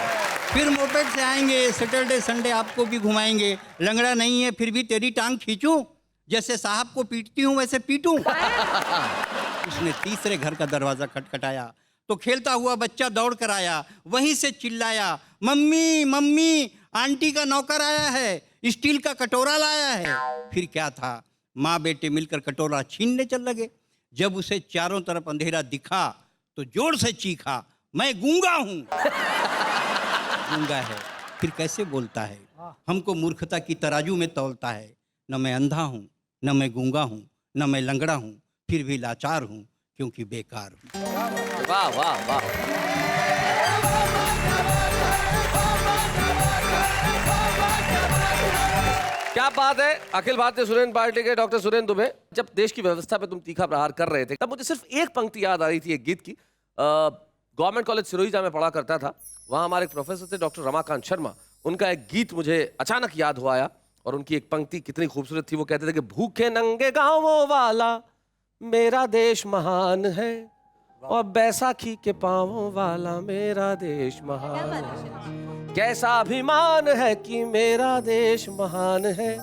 फिर मोपेड से आएंगे, सैटरडे संडे आपको भी घुमाएंगे। लंगड़ा नहीं है फिर भी तेरी टांग खींचूं, जैसे साहब को पीटती हूं वैसे पीटूं। उसने तीसरे घर का दरवाजा खटखटाया तो खेलता हुआ बच्चा दौड़ कर आया, वहीं से चिल्लाया, मम्मी मम्मी, आंटी का नौकर आया है, स्टील का कटोरा लाया है। फिर क्या था, माँ बेटे मिलकर कटोरा छीनने चल लगे। जब उसे चारों तरफ अंधेरा दिखा तो जोर से चीखा, मैं गूंगा हूं। गूंगा है फिर कैसे बोलता है? हमको मूर्खता की तराजू में तौलता है। न मैं अंधा हूं, न मैं गूंगा हूं, न मैं लंगड़ा हूं, फिर भी लाचार हूं क्योंकि बेकार हूं। वाह वाह वाह। क्या बात है। अखिल भारतीय सुरेंद्र पार्टी के डॉक्टर सुरेंद्र दुबे, जब देश की व्यवस्था पे तुम तीखा प्रहार कर रहे थे तब मुझे सिर्फ एक पंक्ति याद आ रही थी एक गीत की। गवर्नमेंट कॉलेज सिरोही में पढ़ा करता था, वहाँ हमारे एक प्रोफेसर थे डॉक्टर रमाकांत शर्मा। उनका एक गीत मुझे अचानक याद हुआ आया और उनकी एक पंक्ति कितनी खूबसूरत थी। वो कहते थे कि भूखे नंगे गाँवों वाला मेरा देश महान है और बैसाखी के पाँवों वाला मेरा देश महान है। कैसा अभिमान है कि मेरा देश महान है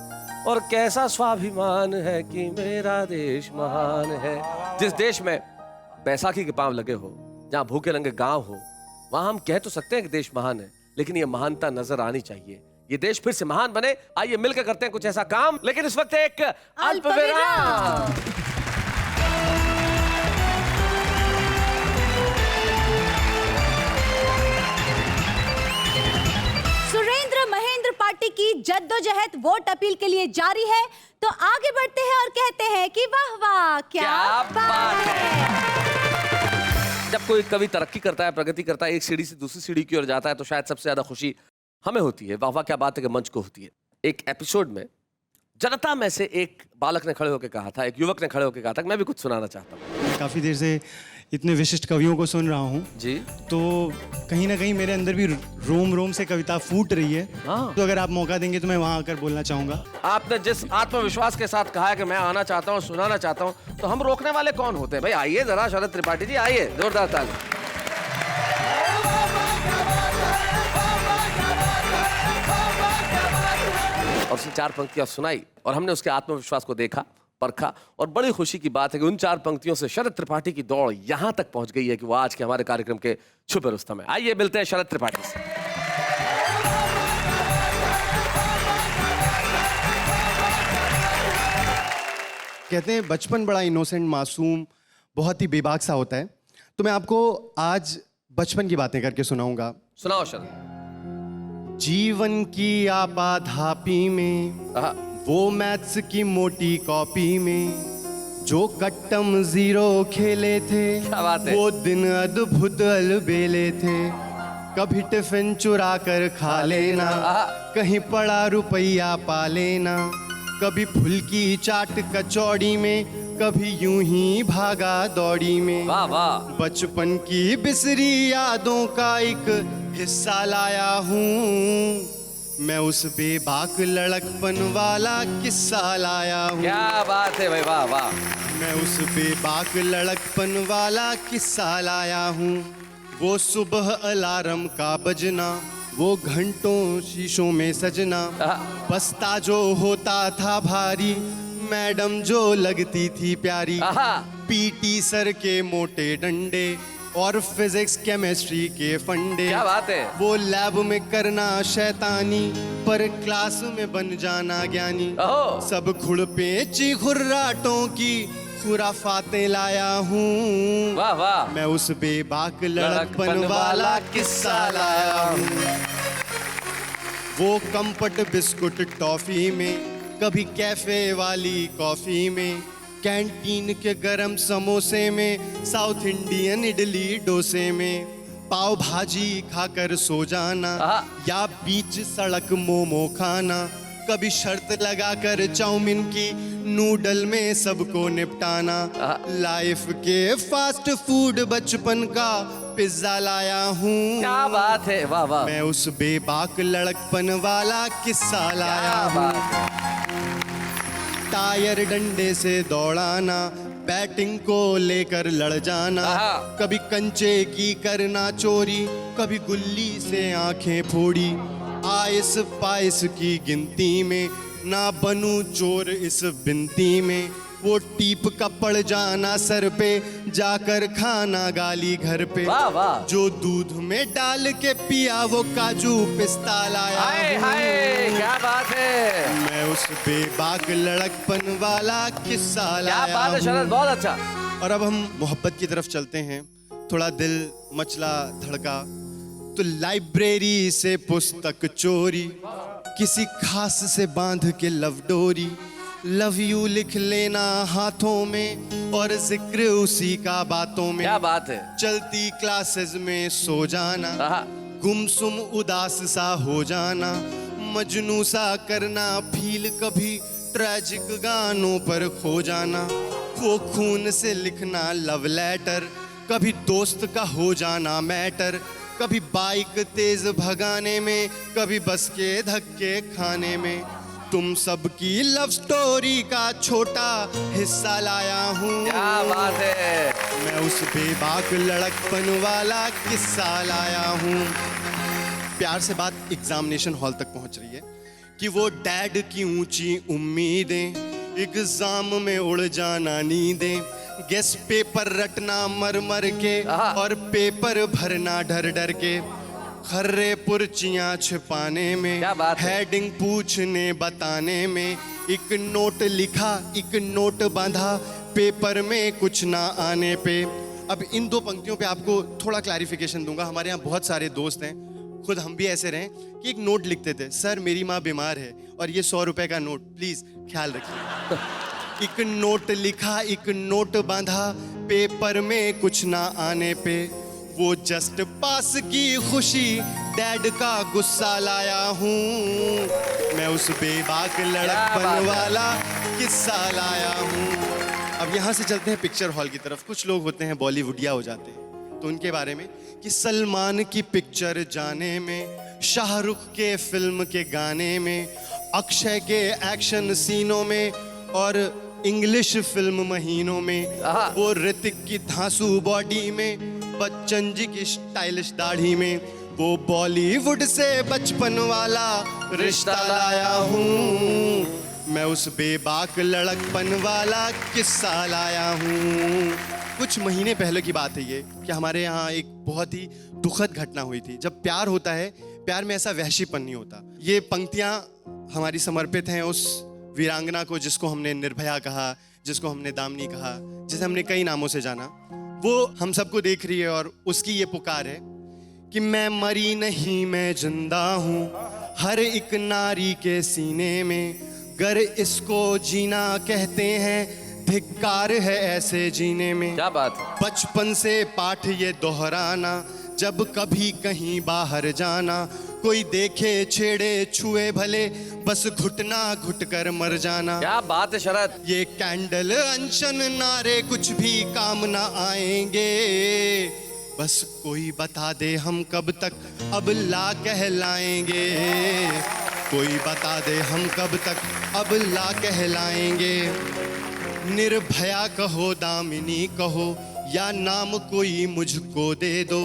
और कैसा स्वाभिमान है कि मेरा देश महान है। जिस देश में बैसाखी के पाँव लगे हो, जहाँ भूखे नंगे गांव हो, वहां हम कह तो सकते हैं कि देश महान है, लेकिन ये महानता नजर आनी चाहिए। ये देश फिर से महान बने। आइए मिलकर करते हैं कुछ ऐसा काम, लेकिन इस वक्त एक अल्प विराम। सुरेंद्र महेंद्र पार्टी की जद्दोजहद वोट अपील के लिए जारी है, तो आगे बढ़ते हैं और कहते हैं कि वाह वाह क्या बात है। जब कोई कवि तरक्की करता है, प्रगति करता है, एक सीढ़ी से दूसरी सीढ़ी की ओर जाता है, तो शायद सबसे ज्यादा खुशी हमें होती है। वाह वाह क्या बात है कि मंच को होती है। एक एपिसोड में जनता में से एक बालक ने खड़े होकर कहा था, एक युवक ने खड़े होकर कहा था कि मैं भी कुछ सुनाना चाहता हूँ। काफ़ी देर से इतने विशिष्ट कवियों को सुन रहा हूँ जी, तो कहीं ना कहीं मेरे अंदर भी रोम रोम से कविता फूट रही है। हाँ। तो अगर आप मौका देंगे तो मैं वहाँ आकर बोलना चाहूँगा। आपने जिस आत्मविश्वास के साथ कहा है कि मैं आना चाहता हूँ, सुनाना चाहता हूँ, तो हम रोकने वाले कौन होते हैं? भाई आइए जरा, शरद त्रिपाठी जी आइए, जोरदार ताली। और उसने 4 पंक्तियां सुनाई और हमने उसके आत्मविश्वास को देखा, परखा, और बड़ी खुशी की बात है कि उन 4 पंक्तियों से शरद त्रिपाठी की दौड़ यहां तक पहुंच गई है कि वो आज के हमारे कार्यक्रम के छुपे रुस्तम है। आइए मिलते हैं शरद त्रिपाठी से। कहते हैं बचपन बड़ा इनोसेंट, मासूम, बहुत ही बेबाक सा होता है। तो मैं आपको आज बचपन की बातें करके सुनाऊंगा। सुनाओ शरद। जीवन की आपाधापी में, वो मैथ्स की मोटी कॉपी में, जो कट्टम जीरो खेले थे, क्या बात है? वो दिन अद्भुत अलबेले थे। कभी टिफिन चुरा कर खा लेना, कहीं पड़ा रुपया पा लेना, कभी फुल्की चाट कचौड़ी में, कभी यूं ही भागा दौड़ी में। वाह वाह। बचपन की बिसरी यादों का एक हिस्सा लाया हूँ मैं, उस बेबाक लड़कपन वाला किस्सा लाया हूँ। क्या बात है भाई, वाह वाह। मैं उस बेबाक लड़कपन वाला किस्सा लाया हूँ। वो सुबह अलार्म का बजना, वो घंटों शीशों में सजना, बस्ता जो होता था भारी, मैडम जो लगती थी प्यारी, पीटी सर के मोटे डंडे और फिजिक्स केमिस्ट्री के फंडे। क्या बात है। वो लैब में करना शैतानी, पर क्लास में बन जाना ज्ञानी। सब खुड़ पेची खुर्राटों की खुराफातें लाया हूँ। वाह वाह। मैं उस बेबाक लड़कपन वाला किस्सा लाया हूँ। वो कंपट बिस्कुट टॉफी में, कभी कैफे वाली कॉफी में, कैंटीन के गरम समोसे में, साउथ इंडियन इडली डोसे में, पाव भाजी खाकर सो जाना, या बीच सड़क मोमो खाना, कभी शर्त लगाकर चाउमीन की नूडल में सबको निपटाना। लाइफ के फास्ट फूड बचपन का पिज्जा लाया हूँ। क्या बात है, वाह वाह। मैं उस बेबाक लड़कपन वाला किस्सा लाया हूँ। टायर डंडे से दौड़ाना, बैटिंग को लेकर लड़ जाना, कभी कंचे की करना चोरी, कभी गुल्ली से आंखें फोड़ी, आइस पाइस की गिनती में ना बनूं चोर इस बिनती में, वो टीप का पड़ जाना सर पे, जाकर खाना गाली घर पे। वाह वाह। जो दूध में डाल के पिया वो काजू पिस्ता लाया हाय हूँ। हाय, क्या बात है। मैं उस बेबाक लड़कपन वाला किस्सा लाया क्या बात है शरद, हूँ। बहुत अच्छा। और अब हम मोहब्बत की तरफ चलते हैं। थोड़ा दिल मचला धड़का तो लाइब्रेरी से पुस्तक चोरी, किसी खास से बांध के लव डोरी, लव यू लिख लेना हाथों में और जिक्र उसी का बातों में। क्या बात है। चलती क्लासेस में सो जाना, गुमसुम उदास सा हो जाना, मजनू सा करना फील, कभी ट्रेजिक गानों पर खो जाना, वो खून से लिखना लव लेटर, कभी दोस्त का हो जाना मैटर, कभी बाइक तेज भगाने में, कभी बस के धक्के खाने में। तुम सबकी लव स्टोरी का छोटा हिस्सा लाया हूँ। क्या बात है। मैं उस बेबाक लड़कपन वाला किस्सा लाया हूँ। प्यार से बात एग्जामिनेशन हॉल तक पहुंच रही है कि वो डैड की ऊंची उम्मीदें, एग्जाम में उड़ जाना नींदें, गेस पेपर रटना मर मर के और पेपर भरना डर डर के, खर्रे पुर्चियां छिपाने में, हेडिंग पूछने बताने में, एक नोट लिखा एक नोट बांधा, पेपर में कुछ ना आने पे। अब इन दो पंक्तियों पे आपको थोड़ा क्लैरिफिकेशन दूंगा। हमारे यहाँ बहुत सारे दोस्त हैं, खुद हम भी ऐसे रहे कि एक नोट लिखते थे, सर मेरी माँ बीमार है और ये 100 रुपए का नोट, प्लीज ख्याल रखिए। एक नोट लिखा एक नोट बांधा, पेपर में कुछ ना आने पे, वो जस्ट पास की खुशी, डैड का गुस्सा लाया हूँ। मैं उस बेबाक लड़कपन वाला किस्सा लाया हूँ। अब यहाँ से चलते हैं पिक्चर हॉल की तरफ। कुछ लोग होते हैं बॉलीवुडिया हो जाते हैं, तो उनके बारे में कि सलमान की पिक्चर जाने में, शाहरुख के फिल्म के गाने में, अक्षय के एक्शन सीनों में और इंग्लिश फिल्म महीनों में, वो ऋतिक की धांसू बॉडी में, बच्चन जी की स्टाइलिश दाढ़ी में, वो बॉलीवुड से बचपन वाला रिश्ता लाया हूँ। मैं उस बेबाक लड़कपन वाला किस्सा लाया हूँ। कुछ महीने पहले की बात है ये कि हमारे यहाँ एक बहुत ही दुखद घटना हुई थी। जब प्यार होता है, प्यार में ऐसा वहशीपन नहीं होता। ये पंक्तियाँ हमारी समर्पित हैं उस वीरांगना को जिसको हमने निर्भया कहा, जिसको हमने दामिनी कहा, जिसे हमने कई नामों से जाना। वो हम सबको देख रही है और उसकी ये पुकार है कि मैं मरी नहीं मैं जिंदा हूँ, हर एक नारी के सीने में, गर इसको जीना कहते हैं, धिक्कार है ऐसे जीने में। क्या बात है। बचपन से पाठ ये दोहराना, जब कभी कहीं बाहर जाना, कोई देखे छेड़े छुए भले, बस घुटना घुट कर मर जाना। क्या बात है शरद। ये कैंडल अनशन नारे कुछ भी काम ना आएंगे, बस कोई बता दे हम कब तक अब ला कहलाएंगे, कोई बता दे हम कब तक अब ला कहलाएंगे। निर्भया कहो दामिनी कहो या नाम कोई मुझको दे दो,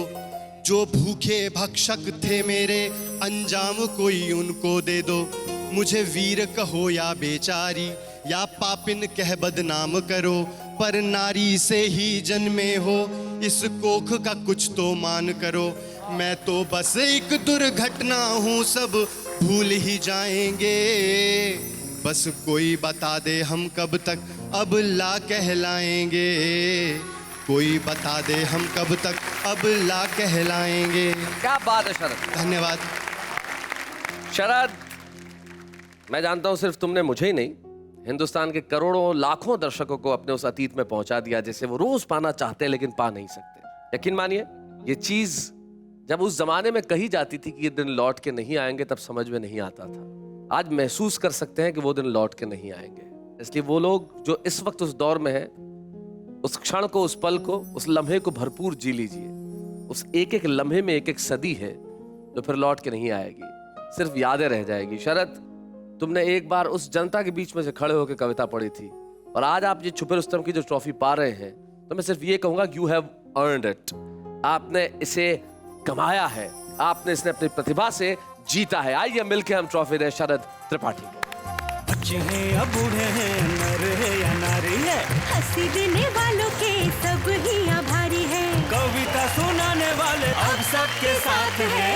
जो भूखे भक्षक थे मेरे अंजाम कोई उनको दे दो। मुझे वीर कहो या बेचारी या पापिन कह बदनाम करो, पर नारी से ही जन्मे हो इस कोख का कुछ तो मान करो। मैं तो बस एक दुर्घटना हूँ, सब भूल ही जाएंगे, बस कोई बता दे हम कब तक अब ला कहलाएंगे, कोई बता दे हम कब तक अब ला कहलाएंगे। क्या बात है शरद। धन्यवाद। शरद, मैं जानता हूं सिर्फ तुमने मुझे ही नहीं, हिंदुस्तान के करोड़ों लाखों दर्शकों को अपने उस अतीत में पहुंचा दिया जिसे वो रोज पाना चाहते हैं लेकिन पा नहीं सकते। यकीन मानिए, ये चीज जब उस जमाने में कही जाती थी कि ये दिन लौट के नहीं आएंगे, तब समझ में नहीं आता था। आज महसूस कर सकते हैं कि वो दिन लौट के नहीं आएंगे। इसलिए वो लोग जो इस वक्त उस दौर में हैं, उस क्षण को, उस पल को, उस लम्हे को भरपूर जी लीजिए। उस एक एक लम्हे में एक एक सदी है जो फिर लौट के नहीं आएगी, सिर्फ यादें रह जाएगी। शरद, तुमने एक बार उस जनता के बीच में से खड़े होकर कविता पढ़ी थी और आज आप ये छुपे रुस्तम की जो ट्रॉफी पा रहे हैं, तो मैं सिर्फ ये कहूंगा, यू हैव अर्नड इट। आपने इसे कमाया है, आपने इसने अपनी प्रतिभा से जीता है। आइए मिलकर हम ट्रॉफी दें शरद त्रिपाठी को। बच्चे हैं या बूढ़े हैं, नर है या नारी है, हंसी देने वालों के सब ही आभारी है, कविता सुनाने वाले अब सबके साथ है।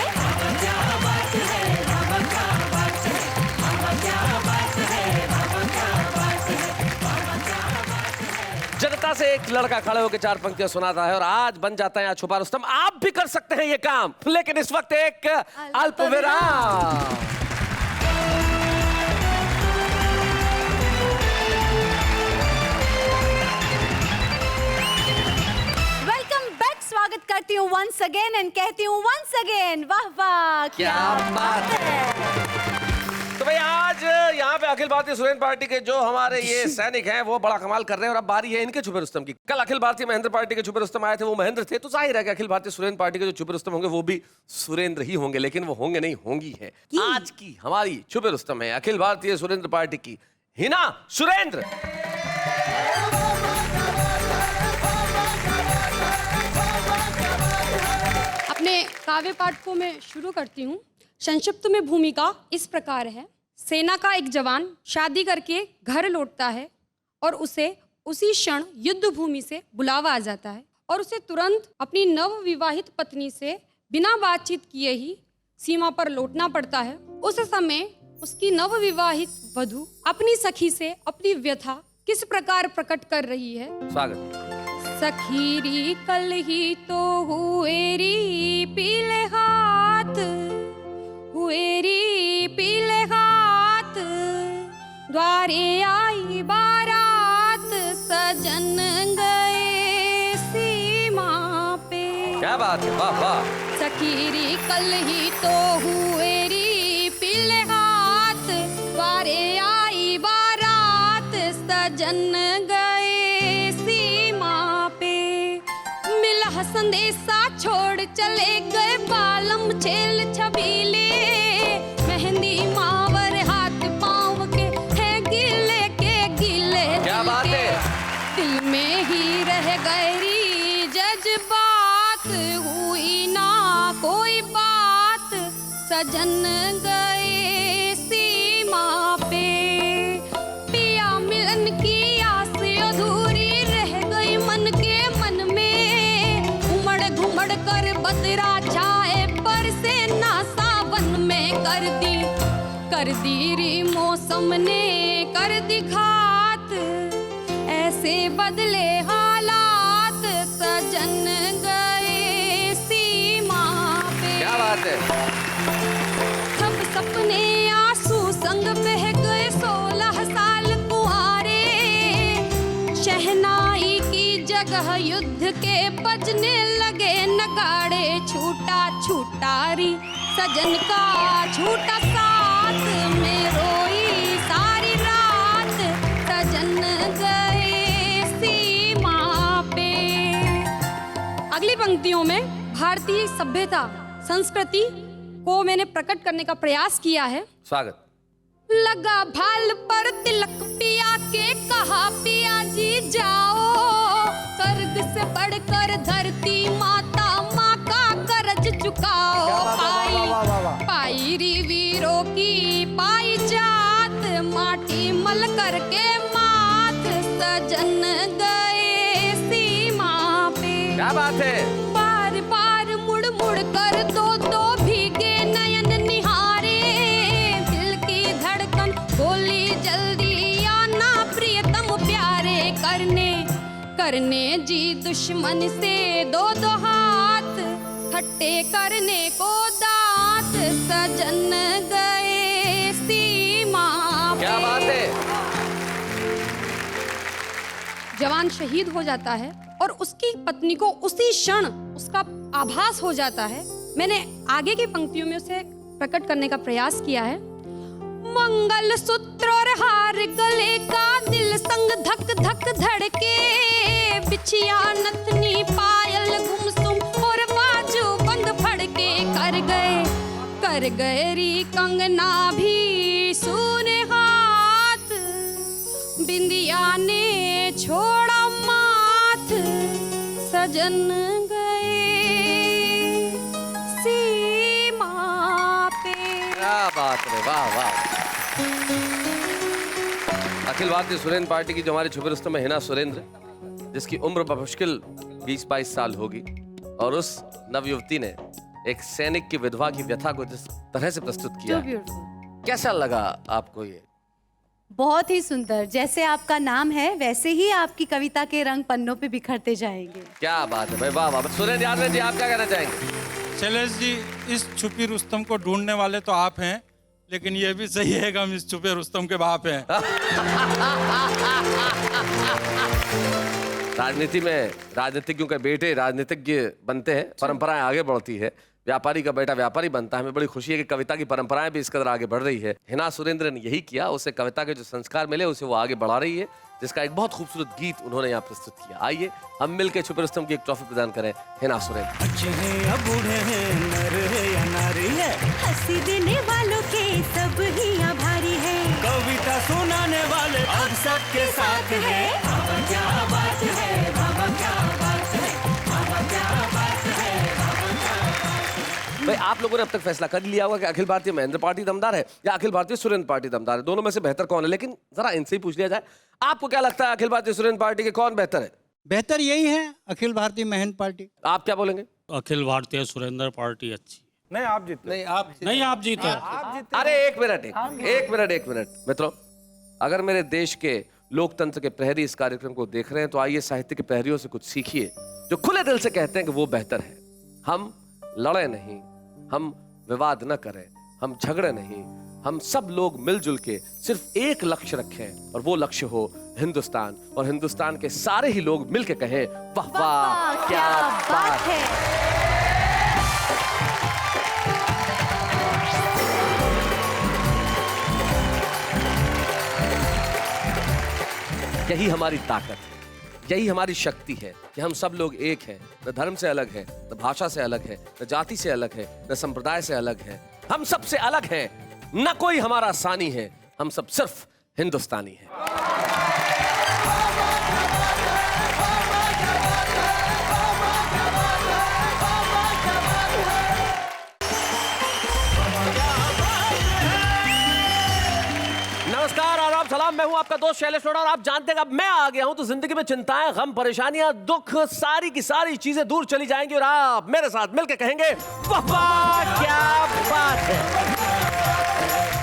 क्या बात है, बाबा क्या बात है, बाबा क्या बात है, बाबा क्या बात है, बाबा क्या बात है। जनता से एक लड़का खड़े होकर चार पंक्तियां सुनाता है और आज बन जाता है यहाँ छुपा रुस्तम। आप भी कर सकते हैं ये काम, लेकिन इस वक्त एक अल्प विराम। स्वागत करती हूँ वंस अगेन एंड कहती हूँ वंस अगेन, वाह वाह क्या बात है। तो भाई आज यहाँ पे अखिल भारतीय सुरेंद्र पार्टी के जो हमारे ये सैनिक हैं वो बड़ा कमाल कर रहे हैं और अब बारी है इनके छुपे रुस्तम की। कल अखिल भारतीय महेंद्र पार्टी के छुपे रुस्तम आए थे, वो महेंद्र थे, तो जाहिर है कि अखिल भारतीय सुरेंद्र पार्टी के जो छुपे रुस्तम होंगे वो भी सुरेंद्र ही होंगे, लेकिन वो होंगे नहीं, होंगी है। आज की हमारी छुपे रुस्तम है अखिल भारतीय सुरेंद्र पार्टी की हिना सुरेंद्र। अपने काव्य पाठ को मैं शुरू करती हूँ। संक्षिप्त में भूमिका इस प्रकार है। सेना का एक जवान शादी करके घर लौटता है और उसे उसी क्षण युद्ध भूमि से बुलावा आ जाता है और उसे तुरंत अपनी नव विवाहित पत्नी से बिना बातचीत किए ही सीमा पर लौटना पड़ता है। उस समय उसकी नव विवाहित वधू अपनी सखी से अपनी व्यथा किस प्रकार प्रकट कर रही है। स्वागत। सखीरी कल ही तो हुएरी पीले हाथ, हुएरी पीले हाथ, द्वारे आई बारात, सजन गए सीमा पे। क्या बात है, वाह वाह। सखीरी कल ही तो हुएरी पीले हाथ, द्वारे आई बारात, सजन गए संदेशा छोड़ चले गए बालम छेल छबीले, मेहंदी मावर हाथ पाँव के है गीले के गीले। क्या बात है। दिल में ही रह गहरी जज्बात, हुई ना कोई बात, सजन गए सीमा पे। पिया मिलन की आस अधूरी रह गई मन के मन में, घुमड़ कर बदरा छाए पर से ना सावन में कर दी री मौसम ने कर दी घात, ऐसे बदले हालात, सजन गए सीमा पे। क्या बात है। सब सपने आंसू संग बह गए 16 साल कुंवारे, शहनाई की जगह युद्ध के बजने लगे नगाड़े, छूटा छूटा री सजन का छूटा साथ, में रोई सारी रात, सजन गए सीमा पे। अगली पंक्तियों में भारतीय सभ्यता संस्कृति को मैंने प्रकट करने का प्रयास किया है। स्वागत। लगा भाल पर तिलक पिया के कहा पिया जी जाओ, स्वर्ग से बढ़कर धरती माता माँ का कर्ज चुकाओ। पाई री वीरों की पाई जात, माटी मल करके माथ, सजन गए सीमा पे। क्या बात है। बार बार मुड़ मुड़ कर दो भीगे नयन निहारे, दिल की धड़कन बोली जल्दी आना प्रियतम प्यारे, करने जी दुश्मन से दो हाथ, खट्टे करने को दांत, सजन गए जवान शहीद हो जाता है और उसकी पत्नी को उसी क्षण उसका आभास हो जाता है। मैंने आगे की पंक्तियों में उसे प्रकट करने का प्रयास किया है। मंगल सूत्र और हार गले का, दिल संग धक धक धड़के, बिछिया नथनी पायल गुमसुम और बाजू बंद फड़के, कर गए री कंगना भी सूने हाथ, बिंदिया ने छोड़ा माथ, सजन गए सीमा पे। क्या बात है, वाह वाह। अखिल भारतीय सुरेंद्र पार्टी की जो हमारी छुपे रुस्तम है हिना सुरेंद्र, जिसकी उम्र बमुश्किल 20-22 साल होगी, और उस नवयुवती ने एक सैनिक की विधवा की व्यथा को जिस तरह से प्रस्तुत किया, कैसा लगा आपको ये? बहुत ही सुंदर। जैसे आपका नाम है वैसे ही आपकी कविता के रंग पन्नों पे बिखरते जाएंगे। क्या बात है भाई, वाह वाह। सुरेंद्र यादव जी, आप क्या कहना चाहेंगे? शैलेश जी, इस छुपी रुस्तम को ढूंढने वाले तो आप हैं, लेकिन ये भी सही है कि हम इस छुपे रुस्तम के बाप हैं। राजनीति में राजनीतिज्ञों के बेटे राजनीतिज्ञ बनते हैं, परंपराएं आगे बढ़ती है, व्यापारी का बेटा व्यापारी बनता है। हमें बड़ी खुशी है कि कविता की परंपराएं भी इस कदर आगे बढ़ रही है। हिना सुरेंद्र ने यही किया, उसे कविता के जो संस्कार मिले उसे वो आगे बढ़ा रही है, जिसका एक बहुत खूबसूरत गीत उन्होंने यहाँ प्रस्तुत किया। आइए हम मिलकर छुपे रुस्तम की एक ट्रॉफी प्रदान करें हिना सुरेंद्र। अच्छे हैं या बूढ़े हैं, नर है या नारी है, हंसी देने वालों के सब ही आभारी है, कविता सुनाने वाले अब सबके साथ है। बाबा क्या बात है, बाबा क्या बात है, बाबा क्या बात है, बाबा क्या। भाई आप लोगों ने अब तक फैसला कर लिया होगा कि अखिल भारतीय महेंद्र पार्टी दमदार है या अखिल भारतीय सुरेंद्र पार्टी दमदार है। दोनों में से बेहतर कौन है? लेकिन जरा इनसे ही पूछ लिया जाए, आपको क्या लगता है अखिल भारतीय सुरेंद्र पार्टी के कौन बेहतर है? बेहतर यही है, अखिल भारतीय महेंद्र पार्टी। आप क्या बोलेंगे? अखिल भारतीय सुरेंद्र पार्टी अच्छी। नहीं आप जीते। नहीं आप जीते। अरे एक मिनट मित्रों, अगर मेरे देश के लोकतंत्र के प्रहरी इस कार्यक्रम को देख रहे हैं तो आइए साहित्य के प्रहरियों से कुछ सीखिए, जो खुले दिल से कहते हैं कि वो बेहतर है। हम लड़े नहीं, हम विवाद न करें, हम झगड़े नहीं, हम सब लोग मिलजुल के सिर्फ एक लक्ष्य रखें, और वो लक्ष्य हो हिंदुस्तान, और हिंदुस्तान के सारे ही लोग मिलके कहें वाह वाह क्या बात है। यही हमारी ताकत है, यही हमारी शक्ति है कि हम सब लोग एक हैं। न धर्म से अलग है, न भाषा से अलग है, न जाति से अलग है, न संप्रदाय से अलग है। हम सबसे अलग हैं, न कोई हमारा सानी है, हम सब सिर्फ हिंदुस्तानी हैं। नमस्कार, आदाब, सलाम। मैं हूं आपका दोस्त शैलेश अरोड़ा, और आप जानते हैं अब मैं आ गया हूं तो जिंदगी में चिंताएं, गम, परेशानियां, दुख, सारी की सारी चीजें दूर चली जाएंगी और आप मेरे साथ मिलकर कहेंगे वाह वाह क्या बात है।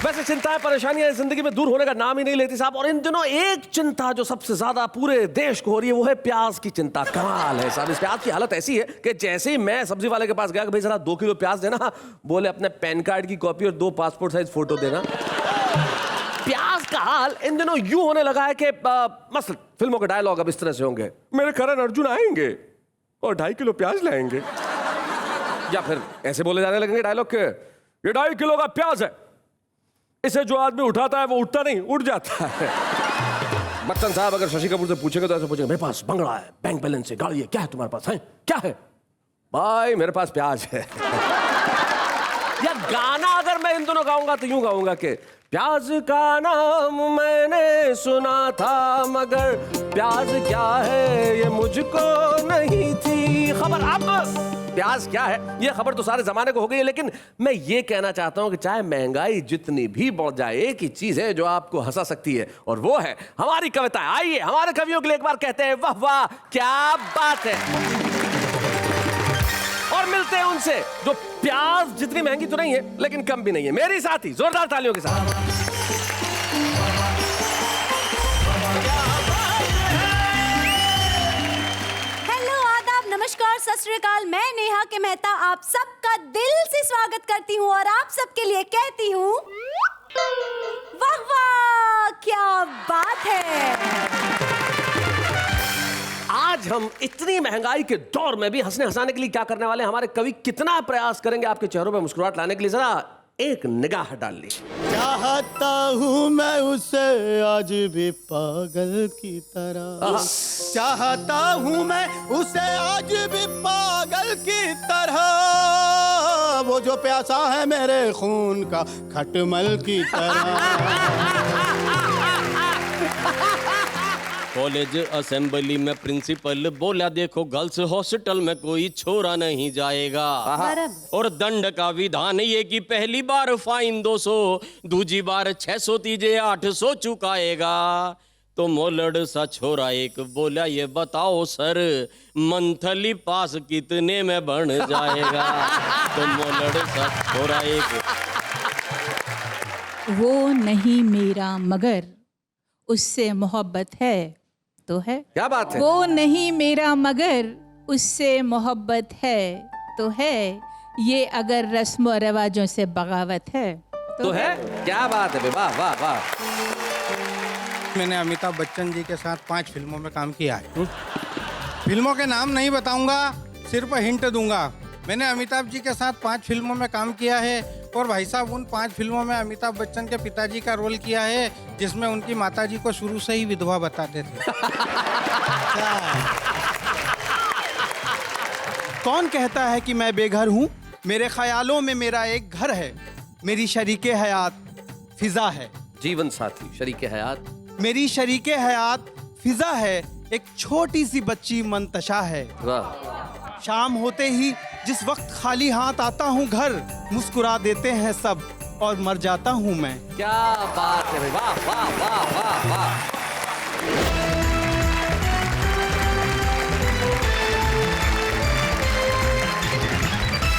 वैसे चिंताएं, परेशानियां जिंदगी में दूर होने का नाम ही नहीं लेती साहब, और इन दिनों एक चिंता जो सबसे ज्यादा पूरे देश को हो रही है वो है प्याज की चिंता। कमाल है साहब, इस प्याज की हालत ऐसी है कि जैसे ही मैं सब्जी वाले के पास गया कि भाई जरा 2 किलो प्याज देना, बोले अपने पैन कार्ड की कॉपी और 2 पासपोर्ट साइज फोटो देना। प्याज का हाल इन दिनों यूं होने लगा है कि मसलन फिल्मों के डायलॉग अब इस तरह से होंगे, मेरे करण अर्जुन आएंगे और 2.5 किलो प्याज लाएंगे, या फिर ऐसे बोले जाने लगेंगे डायलॉग के, ये 2.5 किलो का प्याज है, इसे जो आदमी उठाता है वो उठता नहीं, उठ जाता है। बच्चन साहब अगर शशि कपूर से पूछेंगे तो ऐसे पूछेंगे, मेरे पास बंगला है, बैंक बैलेंस है, गाड़ी है, क्या है तुम्हारे पास? है क्या है? भाई मेरे पास प्याज है। या गाना अगर मैं इन दोनों गाऊंगा तो यूं गाऊंगा कि प्याज का नाम मैंने सुना था, मगर प्याज क्या है ये मुझको नहीं थी खबर। अब प्याज क्या है ये खबर तो सारे जमाने को हो गई है, लेकिन मैं ये कहना चाहता हूं कि चाहे महंगाई जितनी भी बढ़ जाए, एक ही चीज है जो आपको हंसा सकती है, और वो है हमारी कविताएं। आइए हमारे कवियों के लिए एक बार कहते हैं वाह वाह क्या बात है, और मिलते हैं उनसे जो प्याज जितनी महंगी तो नहीं है लेकिन कम भी नहीं है। मेरी साथी जोरदार तालियों के साथ। हेलो, आदाब, नमस्कार, सत श्री अकाल। मैं नेहा के मेहता आप सबका दिल से स्वागत करती हूँ और आप सबके लिए कहती हूँ वाह वाह क्या बात है। आज हम इतनी महंगाई के दौर में भी हंसने हंसाने के लिए क्या करने वाले हैं? हमारे कवि कितना प्रयास करेंगे आपके चेहरों पे मुस्कुराहट लाने के लिए, जरा एक निगाह डाल लीजिए। चाहता हूँ मैं उसे आज भी पागल की तरह, चाहता हूँ मैं उसे आज भी पागल की तरह, वो जो प्यासा है मेरे खून का खटमल की तरह। कॉलेज असेंबली में प्रिंसिपल बोला, देखो गर्ल्स हॉस्टल में कोई छोरा नहीं जाएगा। और दंड का विधान ये कि पहली बार फाइन 200, दूजी बार 600, तीजे 800 चुकाएगा। तो मोलड़ सा छोरा एक बोला, ये बताओ सर मंथली पास कितने में बन जाएगा। तो मोलड़ सा छोरा एक, वो नहीं मेरा मगर उससे मोहब्बत है तो है। क्या बात है? वो नहीं मेरा मगर उससे मोहब्बत है तो है, ये अगर रस्म और रिवाजों से बगावत है तो है। क्या बात है, वाह वाह वाह। मैंने अमिताभ बच्चन जी के साथ 5 फिल्मों में काम किया है। फिल्मों के नाम नहीं बताऊंगा, सिर्फ हिंट दूंगा। मैंने अमिताभ जी के साथ 5 फिल्मों में काम किया है और भाई साहब उन 5 फिल्मों में अमिताभ बच्चन के पिताजी का रोल किया है, जिसमें उनकी माताजी को शुरू से ही विधवा बताते थे। कौन कहता है कि मैं बेघर हूँ? मेरे ख्यालों में मेरा एक घर है, मेरी शरीके हयात फिजा है। जीवन साथी, शरीके हयात, मेरी शरीके हयात फिजा है, एक छोटी सी बच्ची मंतशा है। वाह। शाम होते ही जिस वक्त खाली हाथ आता हूँ घर, मुस्कुरा देते हैं सब और मर जाता हूँ मैं। क्या बात है, वाह वाह वाह वाह वाह।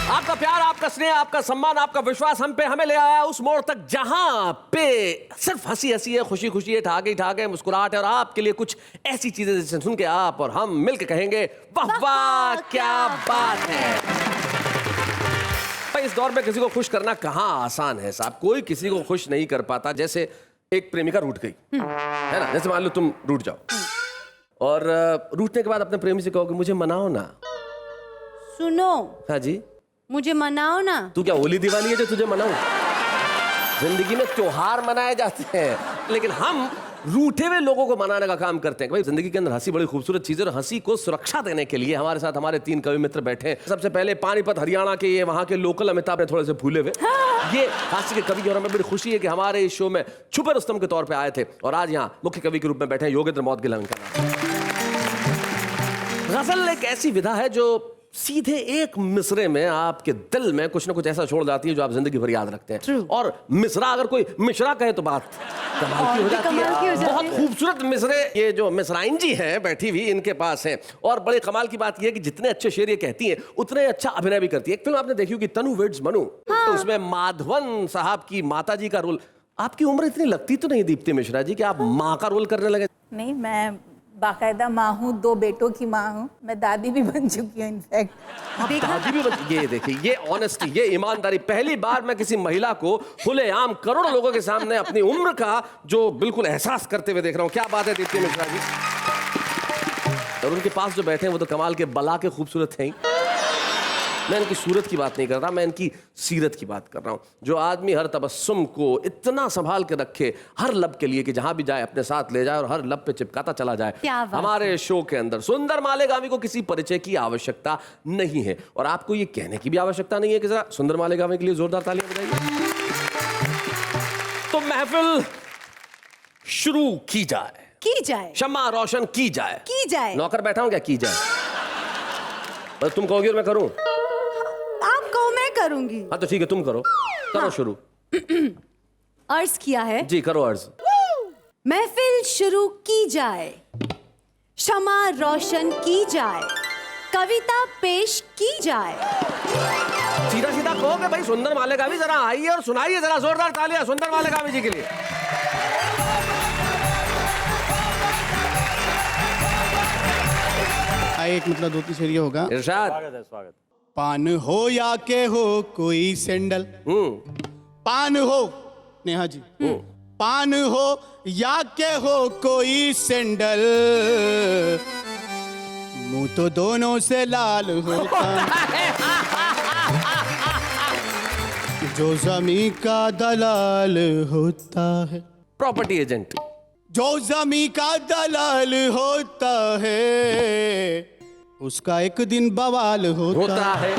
आपका प्यार, आपका स्नेह, आपका सम्मान, आपका विश्वास हम पे हमें ले आया उस मोड़ तक जहां पे सिर्फ हंसी हंसी है, खुशी खुशी है, ठहाके ठहाके, मुस्कुराहट है, और आपके लिए कुछ ऐसी चीजें जिसे सुन के आप और हम मिलकर कहेंगे वाह वाह क्या बात है। भाई इस दौर में किसी को खुश करना कहाँ आसान है साहब, कोई किसी को खुश नहीं कर पाता। जैसे एक प्रेमिका रूठ गई है ना, जैसे मान लो तुम रूठ जाओ और रूठने के बाद अपने प्रेमी से कहोगे मुझे मनाओ ना। सुनो, हाँ जी, मुझे मनाओ ना। तू क्या होली दिवाली है जो तुझे मनाऊं? जिंदगी में त्योहार मनाए जाते हैं, लेकिन हम रूठे हुए लोगों को मनाने का काम करते हैं। भाई जिंदगी के अंदर हंसी बड़ी खूबसूरत चीज है और हंसी को सुरक्षा देने के लिए हमारे साथ हमारे 3 कवि मित्र बैठे हैं। सबसे पहले पानीपत हरियाणा के ये वहां के लोकल अमिताभ ने थोड़े से भूले हुए ये हास्य के कवि, और हमें बड़ी खुशी है कि हमारे इस शो में छुपे रुस्तम के तौर पर आए थे और आज यहाँ मुख्य कवि के रूप में बैठे हैं योगेंद्र मौदगिल इनका नाम। गजल एक ऐसी विधा है जो सीधे एक मिसरे में आपके दिल में कुछ ना कुछ ऐसा छोड़ जाती है जो आप जिंदगी भर याद रखते हैं। और मिसरा अगर कोई मिश्रा कहे तो बात कमाल की हो जाती है। बहुत खूबसूरत मिसरे ये जो मिसराइन जी हैं बैठी हुई इनके पास हैं, और बड़े कमाल की बात ये है कि जितने अच्छे शेर ये कहती हैं उतने अच्छा अभिनय भी करती है। एक फिल्म आपने देखी होगी तनु विड्स मनु, तो उसमें माधवन साहब की माता जी का रोल। आपकी उम्र इतनी लगती तो नहीं दीप्ति मिश्रा जी कि आप माँ का रोल करने लगे? नहीं, मैं बाकायदा माँ हूँ, 2 बेटों की माँ हूँ, मैं दादी भी बन चुकी हूँ इनफैक्ट। दादी भी बन, ये देखिए ये ऑनेस्टी, ये ईमानदारी। पहली बार मैं किसी महिला को खुलेआम करोड़ों लोगों के सामने अपनी उम्र का जो बिल्कुल एहसास करते हुए देख रहा हूँ। क्या बात है दीप्ति मिश्रा जी। और उनके पास जो बैठे हैं वो तो कमाल के बला के खूबसूरत हैं। मैं इनकी सूरत की बात नहीं कर रहा, मैं इनकी सीरत की बात कर रहा हूँ। जो आदमी हर तबस्सुम को इतना संभाल के रखे हर लब के लिए कि जहां भी जाए अपने साथ ले जाए और हर लब पे चिपकाता चला जाए। हमारे शो के अंदर सुंदर मालेगामी को किसी परिचय की आवश्यकता नहीं है, और आपको ये कहने की भी आवश्यकता नहीं है कि जरा सुंदर मालेगामी के लिए जोरदार तालियां बजाइए। तो महफिल शुरू की जाए, शम्मा रोशन की जाए। नौकर बैठा हूं क्या? की जाए। बस तुम कहोगे और मैं करूं? आप कहो, मैं करूंगी। हाँ तो ठीक है, तुम करो शुरू। अर्ज किया है जी, करो अर्ज। महफिल शुरू की जाए, शमा रोशन की जाए, कविता पेश की जाए। सीधा सीधा कहोगे भाई सुंदर मालेगामी, जरा आइए और सुनाइए, जरा जोरदार तालियां सुंदर मालेगामी जी के लिए। एक मतलब 2-3 शेर ये होगा। इरशाद। स्वागत। पान हो या के हो कोई सैंडल, पान हो नेहा जी, पान हो या के हो कोई सैंडल, मुंह तो दोनों से लाल होता जो जमी का दलाल होता है। Property agent. जो जमी का दलाल होता है उसका एक दिन बवाल होता है।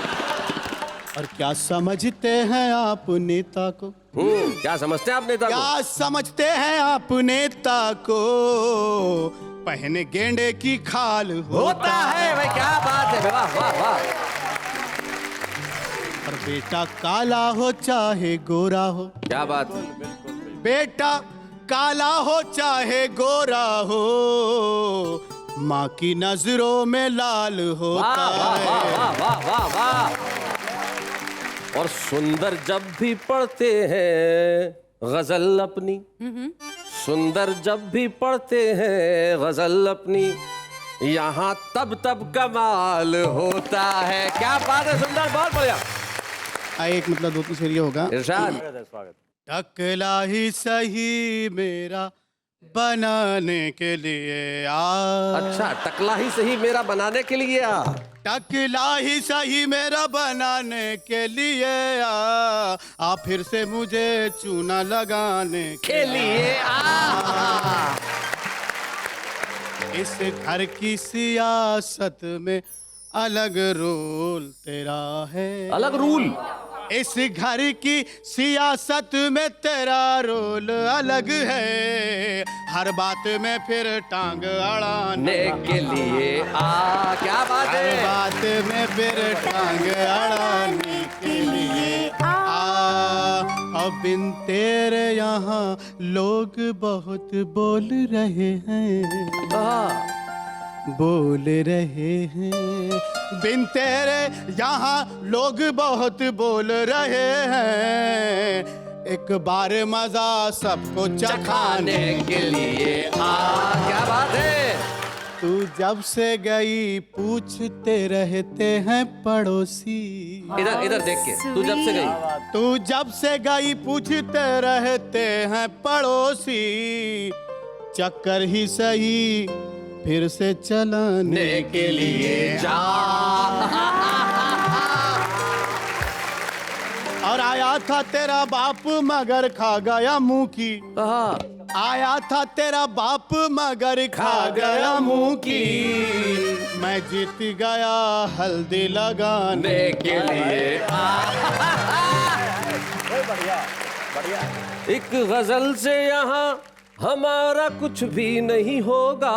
और क्या समझते हैं आप नेता को? क्या समझते हैं आप नेता को? क्या समझते हैं आप नेता को? पहने गेंडे की खाल होता है। भाई क्या बात है, वाह वाह वाह। और बेटा काला हो चाहे गोरा हो। क्या बात है। बेटा काला हो चाहे गोरा हो माँ की नजरों में लाल होता है। वाह वाह वाह वाह। और सुंदर जब भी पढ़ते हैं गजल अपनी, सुंदर जब भी पढ़ते हैं गजल अपनी, यहाँ तब तब कमाल होता है। क्या बात है, सुंदर, बहुत बढ़िया। एक मतलब दो तीन शेर ये होगा। इरशाद। टकला ही सही मेरा बनाने के लिए आ। अच्छा, टकला ही सही मेरा बनाने के लिए आ। टकला ही सही मेरा बनाने के लिए आ फिर से मुझे चूना लगाने के लिए आ। इस घर की सियासत में अलग रोल तेरा है। अलग रूल? इस घर की सियासत में तेरा रोल अलग है। हर बात में फिर टांग अड़ाने के लिए आ। क्या बात है। हर बात में फिर टांग अड़ाने के लिए आ। अब इन तेरे यहाँ लोग बहुत बोल रहे हैं। बोल रहे हैं बिन तेरे यहाँ लोग बहुत बोल रहे हैं। एक बार मजा सबको चखाने के लिए आ। क्या बात है। तू जब से गई पूछते रहते हैं पड़ोसी। इधर इधर देख के, तू जब से गई। तू जब से गई पूछते रहते हैं पड़ोसी। चक्कर ही सही फिर से चलाने के लिए जा। और आया था तेरा बाप मगर खा गया मुंह की। आया था तेरा बाप मगर खा गया मुंह की। मैं जीत गया हल्दी लगाने के लिए। बढ़िया बढ़िया। एक गजल से यहाँ हमारा कुछ भी नहीं होगा,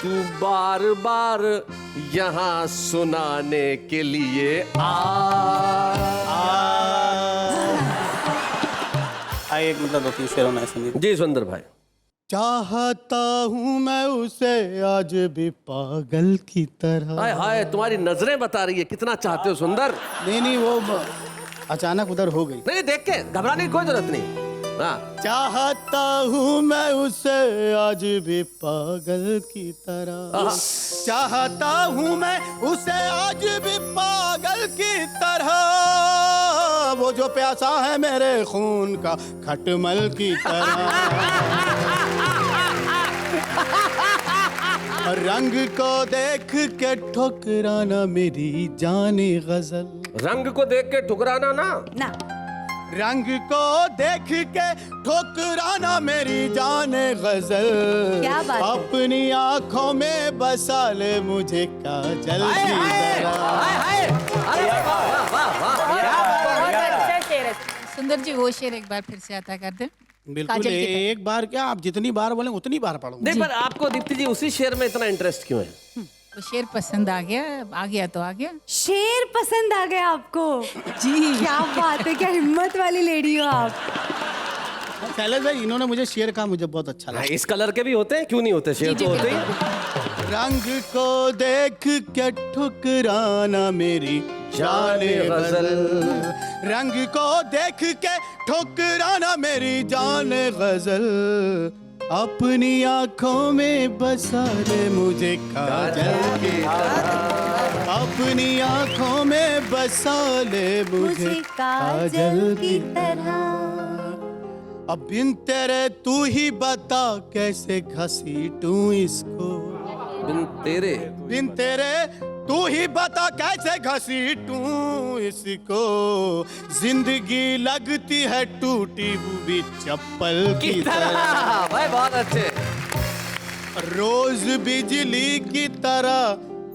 तू बार बार यहाँ सुनाने के लिए आ। एक मतलब दो तीन शेरों में सुनिए। जी सुंदर भाई। चाहता हूँ मैं उसे आज भी पागल की तरह। हाय हाय, तुम्हारी नजरें बता रही है कितना चाहते हो सुंदर। नहीं वो अचानक उधर हो गई। नहीं, देख के घबराने की कोई जरूरत नहीं। चाहता हूँ मैं उसे आज भी पागल की तरह। चाहता हूँ मैं उसे आज भी पागल की तरह। वो जो प्यासा है मेरे खून का खटमल की तरह। रंग को देख के ठुकराना मेरी जाने गजल। रंग को देख के ठुकराना ना। रंग को देख के ठुकराना मेरी जाने गजल। क्या बात है? अपनी आंखों में बसा ले मुझे काजल की तरह। सुंदर जी वो शेर एक बार फिर से अदा कर दें। बिल्कुल, एक बार क्या, आप जितनी बार बोले उतनी बार पढ़ो। नहीं, पर आपको दीप्ति जी उसी शेर में इतना इंटरेस्ट क्यों है? वो शेर पसंद आ गया तो आ गया। शेर पसंद आ गया आपको? जी क्या बात है, क्या हिम्मत वाली लेडी हो आप। शैलेश भाई, इन्होंने मुझे शेर कहा, मुझे बहुत अच्छा लगा। इस कलर के भी होते हैं, क्यों नहीं होते? शेर तो होते ही। रंग को देख के ठुकराना मेरी जाने गजल। रंग को देख के ठुकराना मेरी जाने गजल। अपनी आंखों में बसा ले मुझे काजल की तरह। अपनी आंखों में बसा ले मुझे काजल की तरह। अब बिन तेरे तू ही बता कैसे घसीटूं इसको। बिन तेरे बिन तेरे तू ही बता कैसे घसीटूं इसको, जिंदगी लगती है टूटी हुई चप्पल की तरह। भाई बहुत अच्छे। रोज बिजली की तरह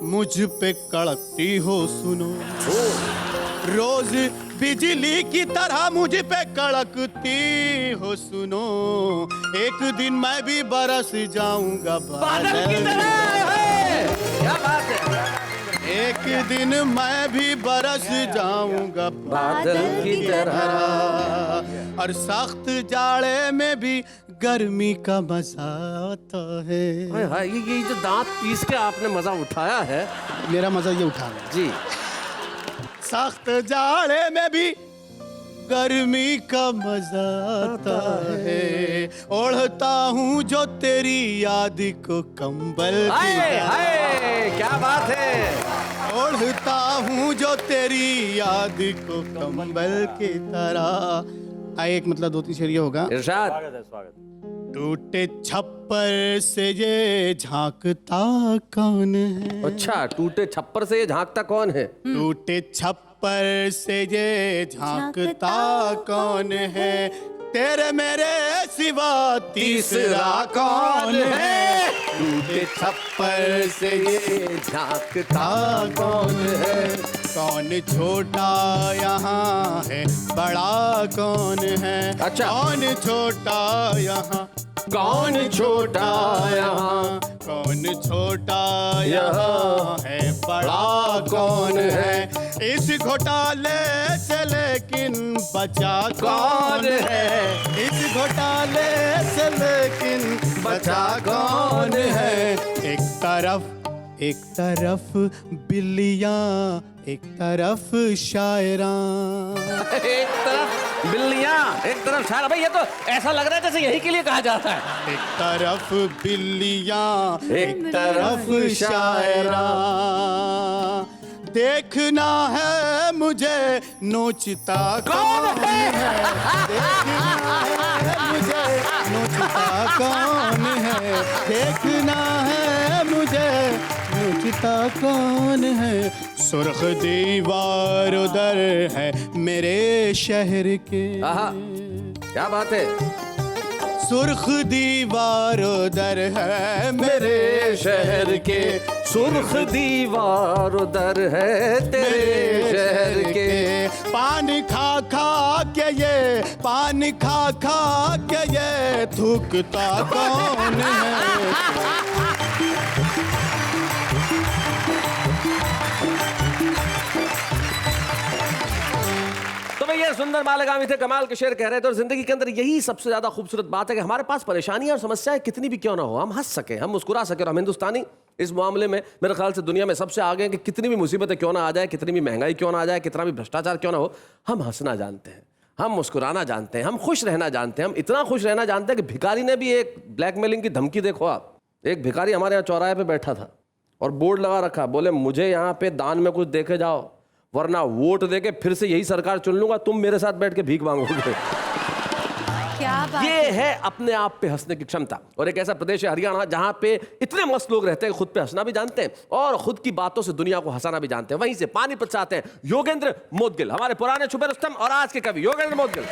मुझ पे कड़कती हो सुनो, रोज बिजली की तरह मुझ पे कड़कती हो सुनो, एक दिन मैं भी बरस जाऊंगा बादल की तरह। क्या बात है। एक दिन मैं भी बरस जाऊंगा बादल की तरह। और सख्त जाड़े में भी गर्मी का मजा आता है। हाय हाय, ये जो दांत पीस के आपने मजा उठाया है। मेरा मजा ये उठा जी। सख्त जाड़े में भी गर्मी का मजा आता है, ओढ़ता हूँ जो तेरी याद को कंबल की हाय तरह। हाय, क्या बात है। ओढ़ता हूँ जो तेरी याद को कंबल की तरह। एक मतलब 2-3 शेर ये होगा। इरशाद। टूटे छप्पर से ये झांकता कौन है? अच्छा, टूटे छप्पर से ये झांकता कौन है? टूटे छप्पर से ये झांकता कौन है? तेरे मेरे सिवा तीसरा कौन है? टूटे छप्पर से ये झांकता कौन है? कौन छोटा यहाँ है, बड़ा कौन है? अच्छा। कौन छोटा यहाँ, कौन छोटा यहाँ, कौन छोटा यहाँ है, बड़ा कौन है? इस घोटाले से लेकिन बचा कौन है? इस घोटाले से लेकिन बचा कौन है? एक तरफ बिल्लियाँ, एक तरफ शायरां। एक तरफ बिल्लियाँ, एक तरफ शायर। भाई ये तो ऐसा लग रहा है जैसे यही के लिए कहा जाता है। एक तरफ बिल्लियाँ, एक तरफ शायरां। देखना है मुझे नोचता कौन है? देखना है मुझे नोचता कौन है? देखना है मुझे नोचता कौन है? सुर्ख दीवार उधर है मेरे शहर के। आहा, क्या बात है। सुर्ख दीवार उधर है मेरे शहर के। सुर्ख दीवार उधर है तेरे शहर के। पानी खा खा के ये, पानी खा खा के ये थूकता कौन है? ये सुंदर मालेगामी थे, कमाल के शेर कह रहे थे। और जिंदगी के अंदर यही सबसे ज्यादा खूबसूरत बात है कि हमारे पास परेशानियां और समस्याएं कितनी भी क्यों ना हो, हम हंस सके, हम मुस्कुरा सके। और हम हिंदुस्तानी इस मामले में मेरे ख्याल से दुनिया में सबसे आगे हैं कि कितनी भी मुसीबतें क्यों ना आ जाए, कितनी भी महंगाई क्यों ना आ जाए, कितना भी भ्रष्टाचार क्यों ना हो, हम हंसना जानते हैं, हम मुस्कुराना जानते हैं, हम खुश रहना जानते हैं। हम इतना खुश रहना जानते हैं कि भिखारी ने भी एक ब्लैकमेलिंग की धमकी, देखो आप, एक भिखारी हमारे यहाँ चौराहे पे बैठा था और बोर्ड लगा रखा, बोले मुझे यहाँ पे दान में कुछ देके जाओ वरना वोट देके फिर से यही सरकार चुन लूंगा, तुम मेरे साथ बैठ के भीख मांगोगे। क्या बात ये है अपने आप पे हंसने की क्षमता। और एक ऐसा प्रदेश है हरियाणा जहां पे इतने मस्त लोग रहते हैं, खुद पे हंसना भी जानते हैं और खुद की बातों से दुनिया को हंसाना भी जानते हैं। वहीं से पानीपत से आते हैं योगेंद्र मोदगिल, हमारे पुराने छुपे रुस्तम और आज के कवि योगेंद्र मोदगिल।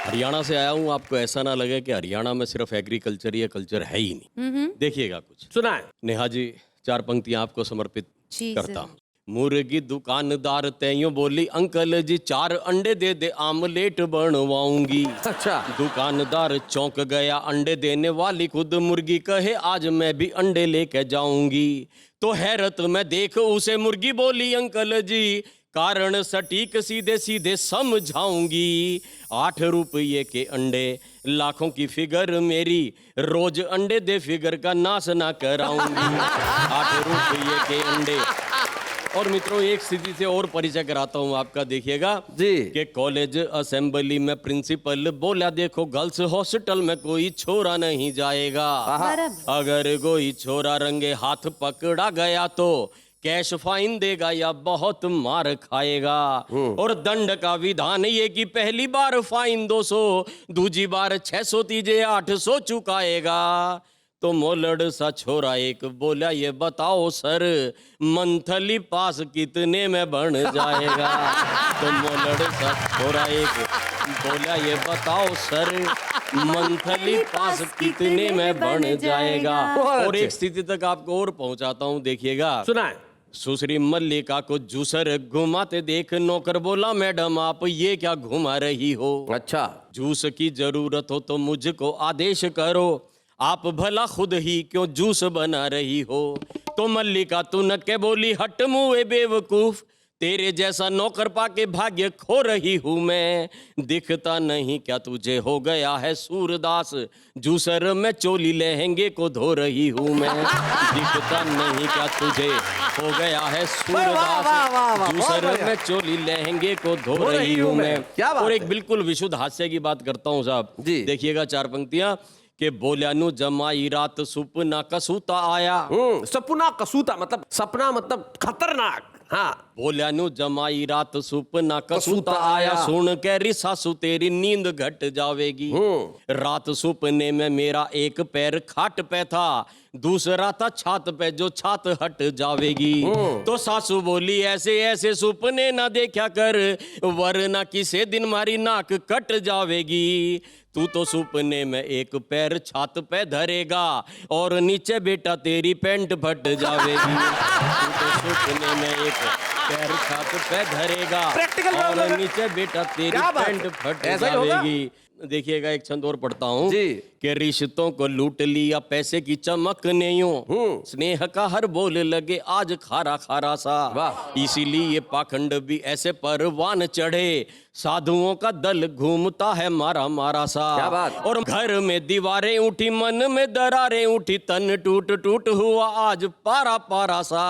हरियाणा से आया हूँ, आपको ऐसा ना लगे कि हरियाणा में सिर्फ एग्रीकल्चर या कल्चर है ही नहीं। देखिएगा कुछ सुनाए। नेहा जी, 4 पंक्तियां आपको समर्पित जी करता सर। हूँ। मुर्गी दुकानदार तैयों बोली, अंकल जी 4 अंडे दे दे, आमलेट बनवाऊंगी। अच्छा। दुकानदार चौंक गया, अंडे देने वाली खुद मुर्गी कहे आज मैं भी अंडे लेके जाऊंगी। तो हैरत में देख उसे मुर्गी बोली, अंकल जी कारण सटीक सीधे सीधे समझाऊंगी। 8 रुपये के अंडे, लाखों की फिगर मेरी, रोज अंडे दे फिगर का नाश ना कराऊंगी। 8 रुपये के अंडे। और मित्रों, एक स्थिति से और परिचय कराता हूँ आपका, देखिएगा जी। कि कॉलेज असेंबली में प्रिंसिपल बोला, देखो गर्ल्स हॉस्टल में कोई छोरा नहीं जाएगा। अगर कोई छोरा रंगे हाथ पकड़ा गया तो कैश फाइन देगा या बहुत मार खाएगा। और दंड का विधान ये कि पहली बार फाइन 200, दूजी बार 600, तीजे 800 चुकाएगा। तो मोलड़ सा छोरा एक बोला, ये बताओ सर मंथली पास कितने में बन जाएगा। तो मोलड़ सा छोरा एक बोला, ये बताओ सर मंथली पास कितने में बन जाएगा। और एक स्थिति तक आपको और पहुंचाता हूं, देखिएगा। सुनाए। सुश्री मल्लिका को जूसर घुमाते देख नौकर बोला, मैडम आप ये क्या घुमा रही हो? अच्छा। जूस की जरूरत हो तो मुझको आदेश करो, आप भला खुद ही क्यों जूस बना रही हो? तो मल्लिका तुनक के बोली, हट मुए बेवकूफ, तेरे जैसा नौकर पाके भाग्य खो रही हूं मैं। दिखता नहीं क्या तुझे हो गया है सूरदास, जूसर में चोली लहंगे को धो रही हूं मैं। दिखता नहीं क्या तुझे हो गया है सूरदास, जूसर में चोली लहंगे को धो रही हूं मैं। और एक बिल्कुल विशुद्ध हास्य की बात करता हूं साहब, देखिएगा 4 पंक्तियां के बोल्यानु जमाई रात सुपना कसूता आया। सपना कसूता मतलब सपना मतलब खतरनाक। हाँ। बोल्यानु जमाई रात सुपना कसूता आया, सुन के रिसासु तेरी नींद घट जावेगी। रात सुपने में मेरा एक पैर खाट पे था, दूसरा था छात पे जो छात हट जावेगी। तो सासू बोली, ऐसे ऐसे सुपने ना देखा कर, वरना किसी दिन मारी नाक कट जावेगी। तू तो सुपने में एक पैर छात पे धरेगा और नीचे बेटा तेरी पैंट फट जावेगी। तू तो सुपने में एक पैर छात पे धरेगा और नीचे बेटा तेरी पैंट फट जावेगी। देखिएगा एक छंद और पढ़ता हूँ कि रिश्तों को लूट लिया पैसे की चमक ने यूं, स्नेह का हर बोल लगे आज खारा खारा सा। इसीलिए पाखंड भी ऐसे परवान चढ़े, साधुओं का दल घूमता है मारा मारा सा। क्या बात? और घर में दीवारें उठी, मन में दरारें उठी, तन टूट टूट हुआ आज पारा पारा सा।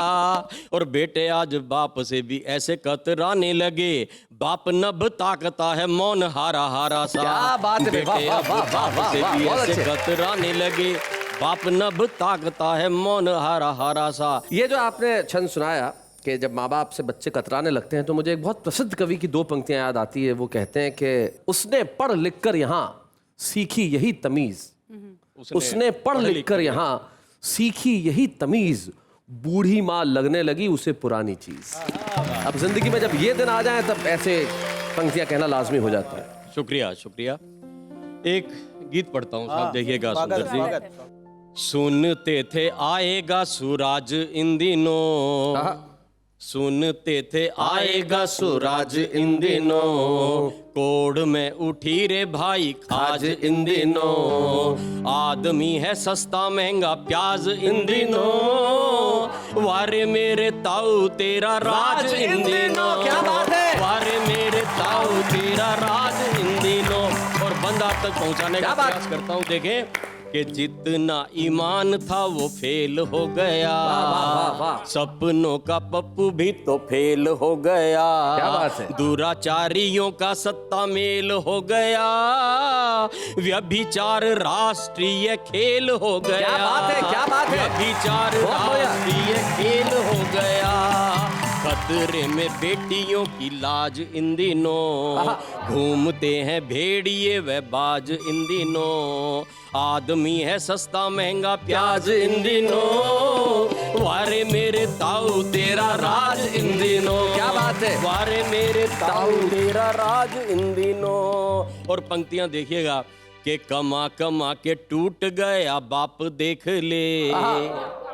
और बेटे आज बाप से भी ऐसे कतराने लगे, बाप नभ ताकता है मौन हारा हारा सा। क्या बात है, बेटे अब बाप से भी ऐसे कतराने लगे, बाप नभ ताकता है मौन हारा हारा सा। ये जो आपने छंद सुनाया कि जब माँ बाप से बच्चे कतराने लगते हैं, तो मुझे एक बहुत प्रसिद्ध कवि की 2 पंक्तियां याद आती है। वो कहते हैं कि उसने पढ़ लिख कर यहाँ सीखी यही तमीज, उसने पढ़ लिख कर यहाँ सीखी यही तमीज, बूढ़ी माँ लगने लगी उसे पुरानी चीज। अब जिंदगी में जब ये दिन आ जाए तब ऐसे पंक्तियां कहना लाजमी हो जाता है। शुक्रिया शुक्रिया। एक गीत पढ़ता हूँ साहब, देखिएगा सुंदर जी। सुनते थे आएगा सूरज इन दिनों, सुनते थे आएगा सूरज इन दिनों, कोड में उठी रे भाई खाज इन दिनों, आदमी है सस्ता महंगा प्याज इन दिनों, वारे मेरे ताऊ तेरा राज इन दिनों। क्या बात है? वारे मेरे ताऊ तेरा राज इन दिनों। और बंदा तक पहुंचाने का प्रयास करता हूं, देखें कि जितना ईमान था वो फेल हो गया, सपनों का पप्पू भी तो फेल हो गया। क्या बात है? दुराचारियों का सत्ता मेल हो गया, व्यभिचार राष्ट्रीय खेल हो गया। क्या बात है, क्या बात है? व्यभिचार राष्ट्रीय खेल हो गया, खतरे में बेटियों की लाज इन दिनों, घूमते हैं भेड़िए व बाज इन दिनों, आदमी है सस्ता महंगा प्याज इन दिनों, वारे मेरे ताऊ तेरा राज इन दिनों। क्या बात है? वारे मेरे ताऊ तेरा राज इन दिनों। और पंक्तियां देखिएगा कि कमा कमा के टूट गया बाप देख ले,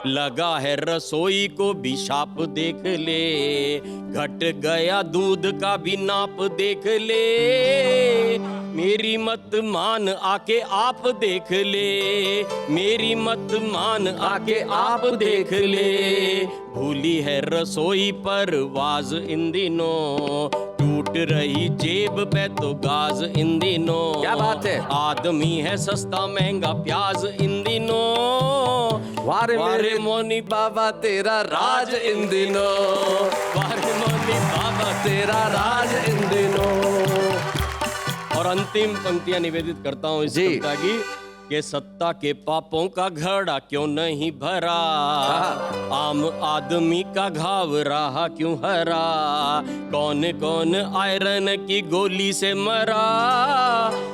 लगा है रसोई को भी शाप देख ले, घट गया दूध का भी नाप देख ले, मेरी मत मान आके आप देख ले, मेरी मत मान आके आप देख ले, भूली है रसोई पर वाज इन दिनों, टूट रही जेब पे तो गाज इन दिनों। क्या बात है? आदमी है सस्ता महंगा प्याज इन दिनों, वारे मेरे मोनी बाबा तेरा राज इन दिनों, वारे मोनी बाबा तेरा राज इन दिनों। और अंतिम पंक्तियां निवेदित करता हूं इस कविता की कि सत्ता के पापों का घड़ा क्यों नहीं भरा, आम आदमी का घाव रहा क्यों हरा, कौन कौन आयरन की गोली से मरा,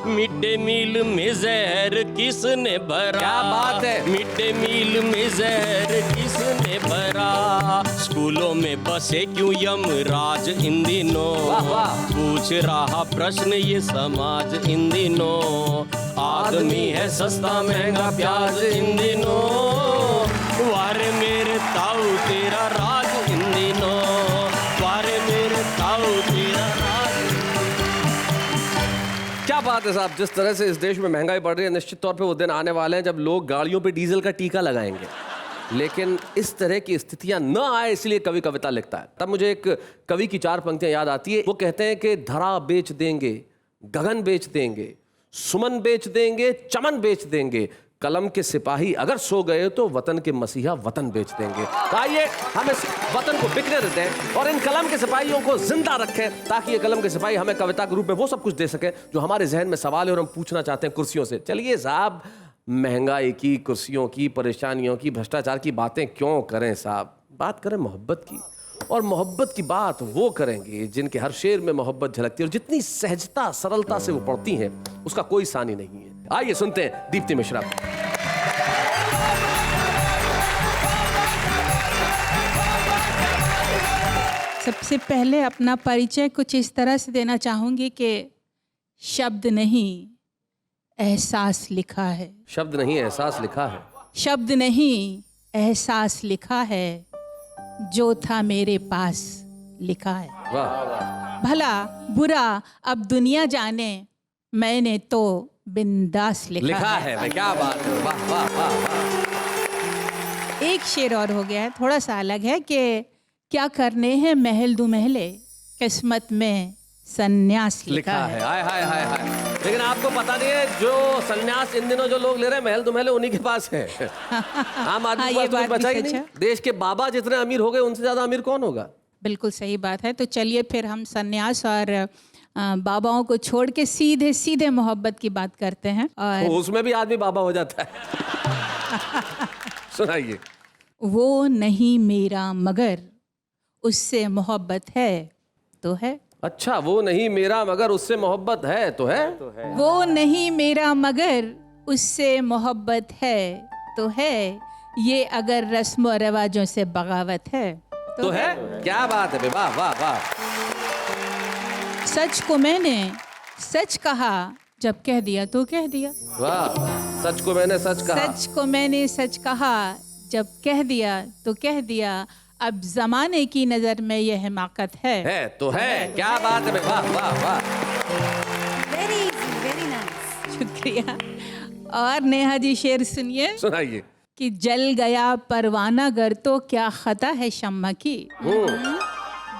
मिड डे मील में जहर किसने भरा। क्या बात है। मिड डे मील में जहर किसने भरा, स्कूलों में बसे क्यों यमराज इन दिनों, वाह वाह। पूछ रहा प्रश्न ये समाज इन दिनों, आदमी है सस्ता महंगा प्याज इन दिनों, वारे मेरे ताऊ तेरा राज इन दिनों, वारे मेरे ताऊ तेरा राज। क्या बात है साहब, जिस तरह से इस देश में महंगाई बढ़ रही है, निश्चित तौर पे वो दिन आने वाले हैं जब लोग गाड़ियों पे डीजल का टीका लगाएंगे। लेकिन इस तरह की स्थितियां न आए इसलिए कवि कविता लिखता है। तब मुझे एक कवि की 4 पंक्तियां याद आती है। वो कहते हैं कि धरा बेच देंगे, गगन बेच देंगे, सुमन बेच देंगे, चमन बेच देंगे, कलम के सिपाही अगर सो गए तो वतन के मसीहा वतन बेच देंगे। तो आइए हम इस वतन को बिकने देते हैं और इन कलम के सिपाहियों को जिंदा रखें, ताकि ये कलम के सिपाही हमें कविता के रूप में वो सब कुछ दे सके जो हमारे जहन में सवाल है और हम पूछना चाहते हैं कुर्सियों से। चलिए साहब, महंगाई की, कुर्सियों की, परेशानियों की, भ्रष्टाचार की बातें क्यों करें साहब, बात करें मोहब्बत की। और मोहब्बत की बात वो करेंगे जिनके हर शेर में मोहब्बत झलकती है और जितनी सहजता सरलता से वो पढ़ती हैं उसका कोई सानी नहीं है। आइए सुनते हैं दीप्ति मिश्रा। सबसे पहले अपना परिचय कुछ इस तरह से देना चाहूंगी कि शब्द नहीं एहसास लिखा है। शब्द नहीं एहसास लिखा है। शब्द नहीं एहसास लिखा है, जो था मेरे पास लिखा है। वाह। भला बुरा अब दुनिया जाने, मैंने तो बिंदास लिखा है। भाई, क्या बात है। वाह वाह वाह वाह। एक शेर और हो गया है, थोड़ा सा अलग है कि क्या करने हैं महल दो महले, किस्मत में सन्यास लिखा है। हाय हाय हाय हाय। लेकिन आपको पता नहीं है, जो सन्यास इन दिनों जो लोग ले रहे हैं महल दो महले उन्हीं के पास है। आम आदमी के पास तो कुछ बचा ही नहीं। देश के बाबा जितने अमीर हो गए उनसे ज्यादा अमीर कौन होगा। बिल्कुल सही बात है। तो चलिए फिर हम सन्यास और बाबाओं को छोड़ के सीधे सीधे मोहब्बत की बात करते हैं। और उसमें भी आदमी बाबा हो जाता है। सुनाइए। वो नहीं मेरा मगर उससे मोहब्बत है तो है। अच्छा, वो नहीं मेरा मगर उससे मोहब्बत है तो है। वो नहीं मेरा मगर उससे मोहब्बत है तो है, ये अगर रस्म और रिवाजों से बगावत है तो है। क्या बात है। वाह वाह वाह। सच को मैंने सच कहा, जब कह दिया तो कह दिया। वाह। सच को मैंने सच कहा। सच को मैंने सच कहा, जब कह दिया तो कह दिया, अब जमाने की नजर में यह हिमाकत है तो है। क्या बात है। वाह वाह वाह। Very nice. शुक्रिया। और नेहा जी शेर सुनिए। सुनाइए। कि जल गया परवाना गर तो क्या खता है शम्मा की,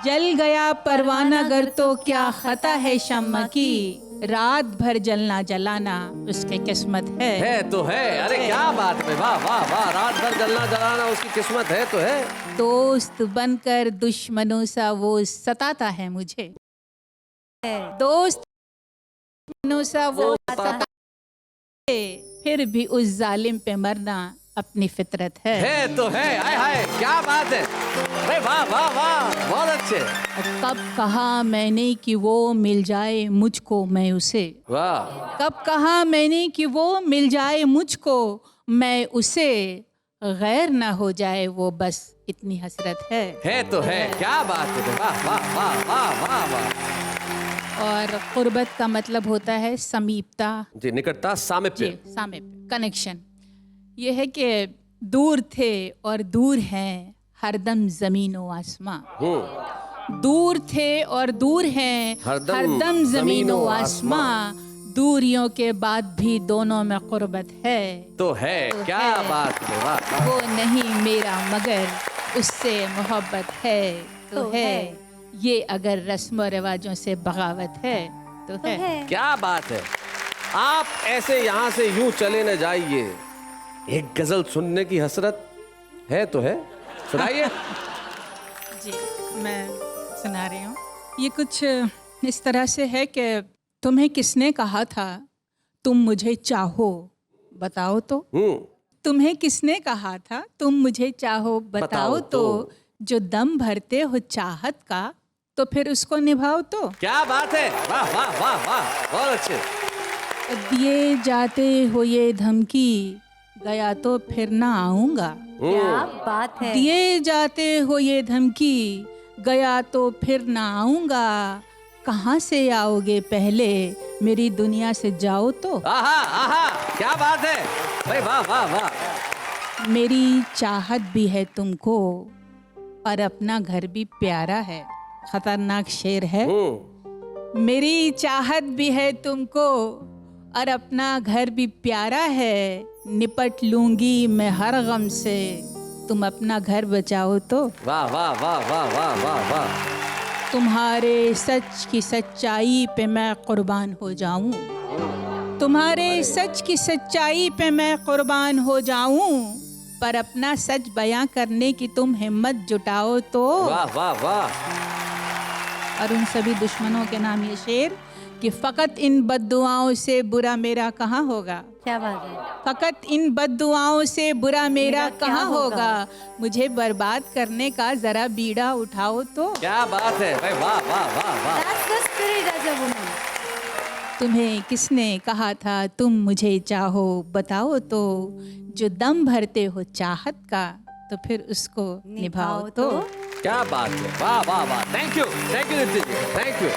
जल गया परवाना गर तो क्या खता है शम्मा की, रात भर जलना जलाना उसकी किस्मत है तो है। अरे क्या बात है। वाह वाह वाह। रात भर जलना जलाना उसकी किस्मत है तो है। दोस्त बनकर दुश्मनों सा वो सताता है मुझे, दोस्त दुश्मनों सा वो सताता है, फिर भी उस जालिम पे मरना अपनी फितरत है तो है। हाय हाय। क्या बात है। अरे वाह वाह वाह। बहुत अच्छे। कब कहा मैंने कि वो मिल जाए मुझको मैं उसे, वाह। कब कहा मैंने कि वो मिल जाए मुझको मैं उसे, गैर ना हो जाए वो बस इतनी हसरत है तो है। क्या बात है। वाह वाह वाह वाह वाह वाह। और कुर्बत का मतलब होता है समीपता जी, निकटता, सामीप्य। जी, सामीप्य, कनेक्शन। ये है कि दूर थे और दूर हैं हरदम जमीन व आसमां, दूर थे और दूर हैं हरदम जमीन व आसमां, दूरियों के बाद भी दोनों में कुर्बत है तो है। क्या बात है। वाह। वो नहीं मेरा मगर उससे मोहब्बत है तो है, ये अगर रस्म और रिवाजों से बगावत है तो है। क्या बात है। आप ऐसे यहाँ से यूं चले न जाइए, एक गजल सुनने की हसरत है तो है। सुनाइए। जी, मैं सुना रही हूँ। ये कुछ इस तरह से है कि तुम्हें किसने कहा था तुम मुझे चाहो बताओ तो। तुम्हें किसने कहा था तुम मुझे चाहो बताओ तो। जो दम भरते हो चाहत का तो फिर उसको निभाओ तो। क्या बात है, वाह वाह वाह वाह, बहुत अच्छे। दिए जाते हो ये धमकी गया तो फिर ना आऊंगा। क्या बात है। दिए जाते हो ये धमकी गया तो फिर ना आऊंगा। कहाँ से आओगे पहले मेरी दुनिया से जाओ तो। आहा आहा, क्या बात है भाई, वाह वाह वाह। मेरी चाहत भी है तुमको और अपना घर भी प्यारा है। खतरनाक शेर है। मेरी चाहत भी है तुमको और अपना घर भी प्यारा है। निपट लूंगी मैं हर गम से तुम अपना घर बचाओ तो। वाह वाह वाह वाह वाह वाह वाह। तुम्हारे सच की सच्चाई पे मैं कुर्बान हो जाऊं। तुम्हारे सच की सच्चाई पे मैं कुर्बान हो जाऊं। पर अपना सच बयां करने की तुम हिम्मत जुटाओ तो। वाह वाह वाह। और उन सभी दुश्मनों के नाम ये शेर कि फकत इन बद्दुआओं से बुरा मेरा कहाँ होगा। क्या बात है। फकत इन बद्दुआओं से बुरा मेरा कहाँ होगा। मुझे बर्बाद करने का जरा बीड़ा उठाओ तो। क्या बात है भाई, वाह वाह वाह वाह। That's the spirit as a woman. तुम्हें किसने कहा था तुम मुझे चाहो बताओ तो। जो दम भरते हो चाहत का तो फिर उसको निभाओ तो। क्या बात है, वाह वाह वाह। Thank you Nitin ji, thank you.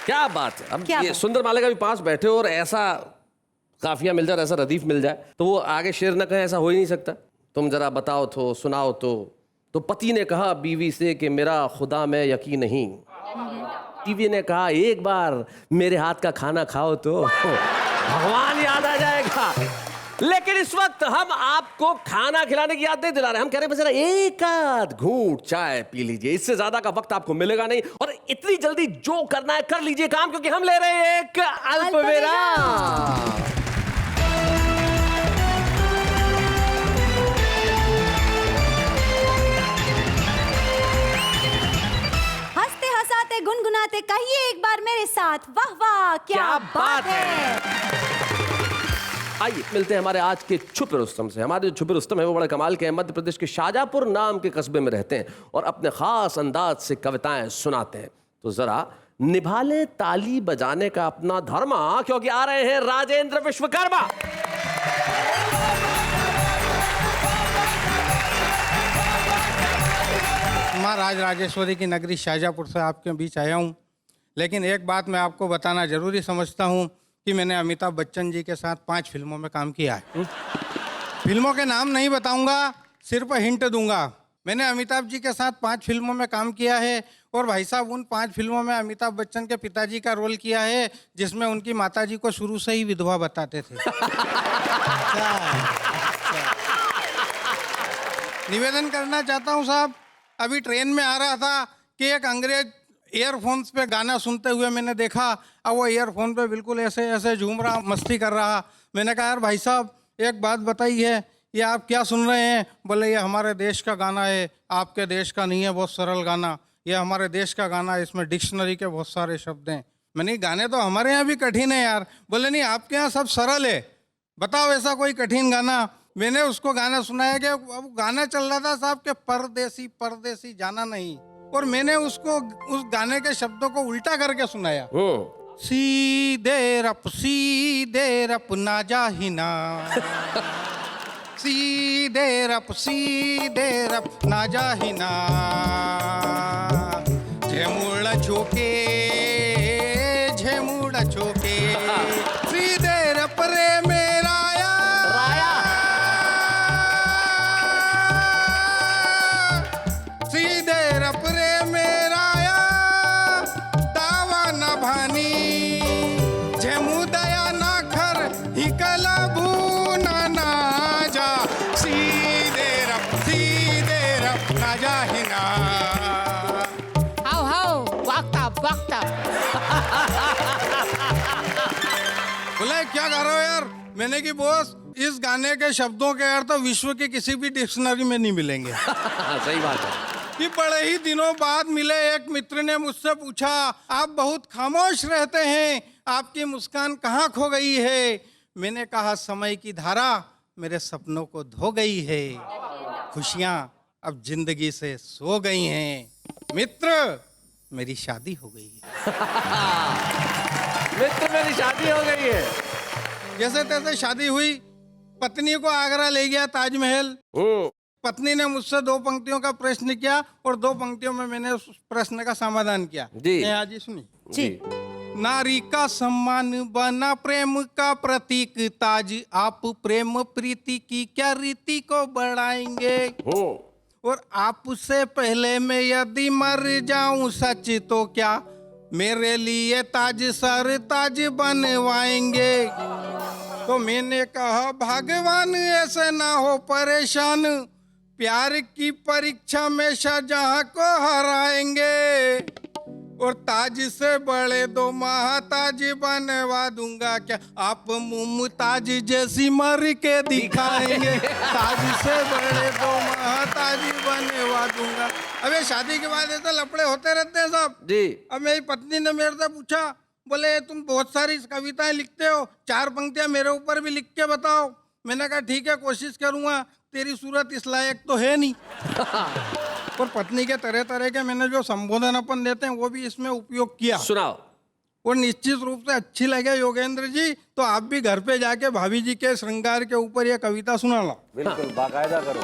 क्या बात है। अब ये सुंदर मालिका भी पास बैठे हो और ऐसा काफिया मिल जाए, ऐसा रदीफ मिल जाए तो वो आगे शेर न कहे, ऐसा हो ही नहीं सकता। तुम जरा बताओ तो, सुनाओ तो पति ने कहा बीवी से कि मेरा खुदा में यकीन नहीं। बीवी ने कहा एक बार मेरे हाथ का खाना खाओ तो भगवान याद आ जाएगा। लेकिन इस वक्त हम आपको खाना खिलाने की याद नहीं दिला रहे, हम कह रहे हैं जरा एक आध घूंट चाय पी लीजिए, इससे ज्यादा का वक्त आपको मिलेगा नहीं। और इतनी जल्दी जो करना है कर लीजिए काम, क्योंकि हम ले रहे हैं एक अल्पविराम। हंसते हंसाते गुनगुनाते कहिए एक बार मेरे साथ, वाह वाह क्या बात है। आइए मिलते हैं हमारे आज के छुपे रुस्तम से। हमारे जो छुपे रुस्तम है वो बड़े कमाल के हैं। मध्य प्रदेश के शाजापुर नाम के कस्बे में रहते हैं और अपने खास अंदाज से कविताएं सुनाते हैं। तो जरा निभा ले ताली बजाने का अपना धर्मा, क्योंकि आ रहे हैं राजेंद्र विश्वकर्मा। माँ राज राजेश्वरी की नगरी शाजापुर से आपके बीच आया हूँ। लेकिन एक बात मैं आपको बताना जरूरी समझता हूँ कि मैंने अमिताभ बच्चन जी के साथ 5 फिल्मों में काम किया है। फिल्मों के नाम नहीं बताऊंगा, सिर्फ हिंट दूंगा। मैंने अमिताभ जी के साथ 5 फिल्मों में काम किया है और भाई साहब उन 5 फिल्मों में अमिताभ बच्चन के पिताजी का रोल किया है जिसमें उनकी माताजी को शुरू से ही विधवा बताते थे। निवेदन करना चाहता हूँ साहब, अभी ट्रेन में आ रहा था कि एक अंग्रेज ईयरफोन्स पे गाना सुनते हुए मैंने देखा। अब वो ईयरफोन पे बिल्कुल ऐसे ऐसे झूम रहा, मस्ती कर रहा। मैंने कहा यार भाई साहब एक बात बताइए, ये आप क्या सुन रहे हैं? बोले ये हमारे देश का गाना है, आपके देश का नहीं है, बहुत सरल गाना। ये हमारे देश का गाना है, इसमें डिक्शनरी के बहुत सारे शब्द हैं। मैंने गाने तो हमारे यहाँ भी कठिन है यार। बोले नहीं आपके यहाँ सब सरल है, बताओ ऐसा कोई कठिन गाना। मैंने उसको गाना सुनाया कि अब गाना चल रहा था साहब के परदेसी परदेसी जाना नहीं, और मैंने उसको उस गाने के शब्दों को उल्टा करके सुनाया। सीधे रप ना जाहिना, सीधे रप ना जाहिना, झेमुड़ झोके झेमुड़ झोके, सीधे रप रे मेरा बोले क्या कर रहे हो यार? मैंने कि बॉस इस गाने के शब्दों के अर्थ विश्व के किसी भी डिक्शनरी में नहीं मिलेंगे। सही बात है। कि बड़े ही दिनों बाद मिले एक मित्र ने मुझसे पूछा, आप बहुत खामोश रहते हैं, आपकी मुस्कान कहाँ खो गई है? मैंने कहा, समय की धारा मेरे सपनों को धो गई है, खुशियाँ अब जिंदगी से सो गई हैं। मित्र, मेरी शादी हो गई है। मित्र, मेरी शादी हो गई है। जैसे तैसे शादी हुई, पत्नी को आगरा ले गया ताजमहल। पत्नी ने मुझसे 2 पंक्तियों का प्रश्न किया और 2 पंक्तियों में मैंने उस प्रश्न का समाधान किया। जी आज सुनिए। जी। नारी का सम्मान बना प्रेम का प्रतीक ताज, आप प्रेम प्रीति की क्या रीति को बढ़ाएंगे? और आपसे पहले मैं यदि मर जाऊं सच तो क्या मेरे लिए ताज सर ताज बनवाएंगे? तो मैंने कहा, भगवान ऐसे ना हो परेशान, प्यार की परीक्षा में शाहजहां को हराएंगे और ताज से बड़े 2 महाताज बनवा दूंगा क्या आप मुमताज जैसी मर के दिखाएंगे? ताज से बड़े 2 महाताज बनवा दूंगा। अब ये शादी के बाद ऐसे लफड़े होते रहते हैं साहब जी। अब मेरी पत्नी ने मेरे से पूछा, बोले तुम बहुत सारी कविताएं लिखते हो, 4 पंक्तियां मेरे ऊपर भी लिख के बताओ। मैंने कहा ठीक है, कोशिश करूंगा, तेरी सूरत इस लायक तो है नहीं। और पत्नी के तरह तरह के मैंने जो संबोधन अपन देते हैं वो भी इसमें उपयोग किया। सुनाओ। और निश्चित रूप से अच्छी लगे योगेंद्र जी तो आप भी घर पे जाके भाभी जी के श्रृंगार के ऊपर ये कविता सुना लो। बिल्कुल, बाकायदा करो।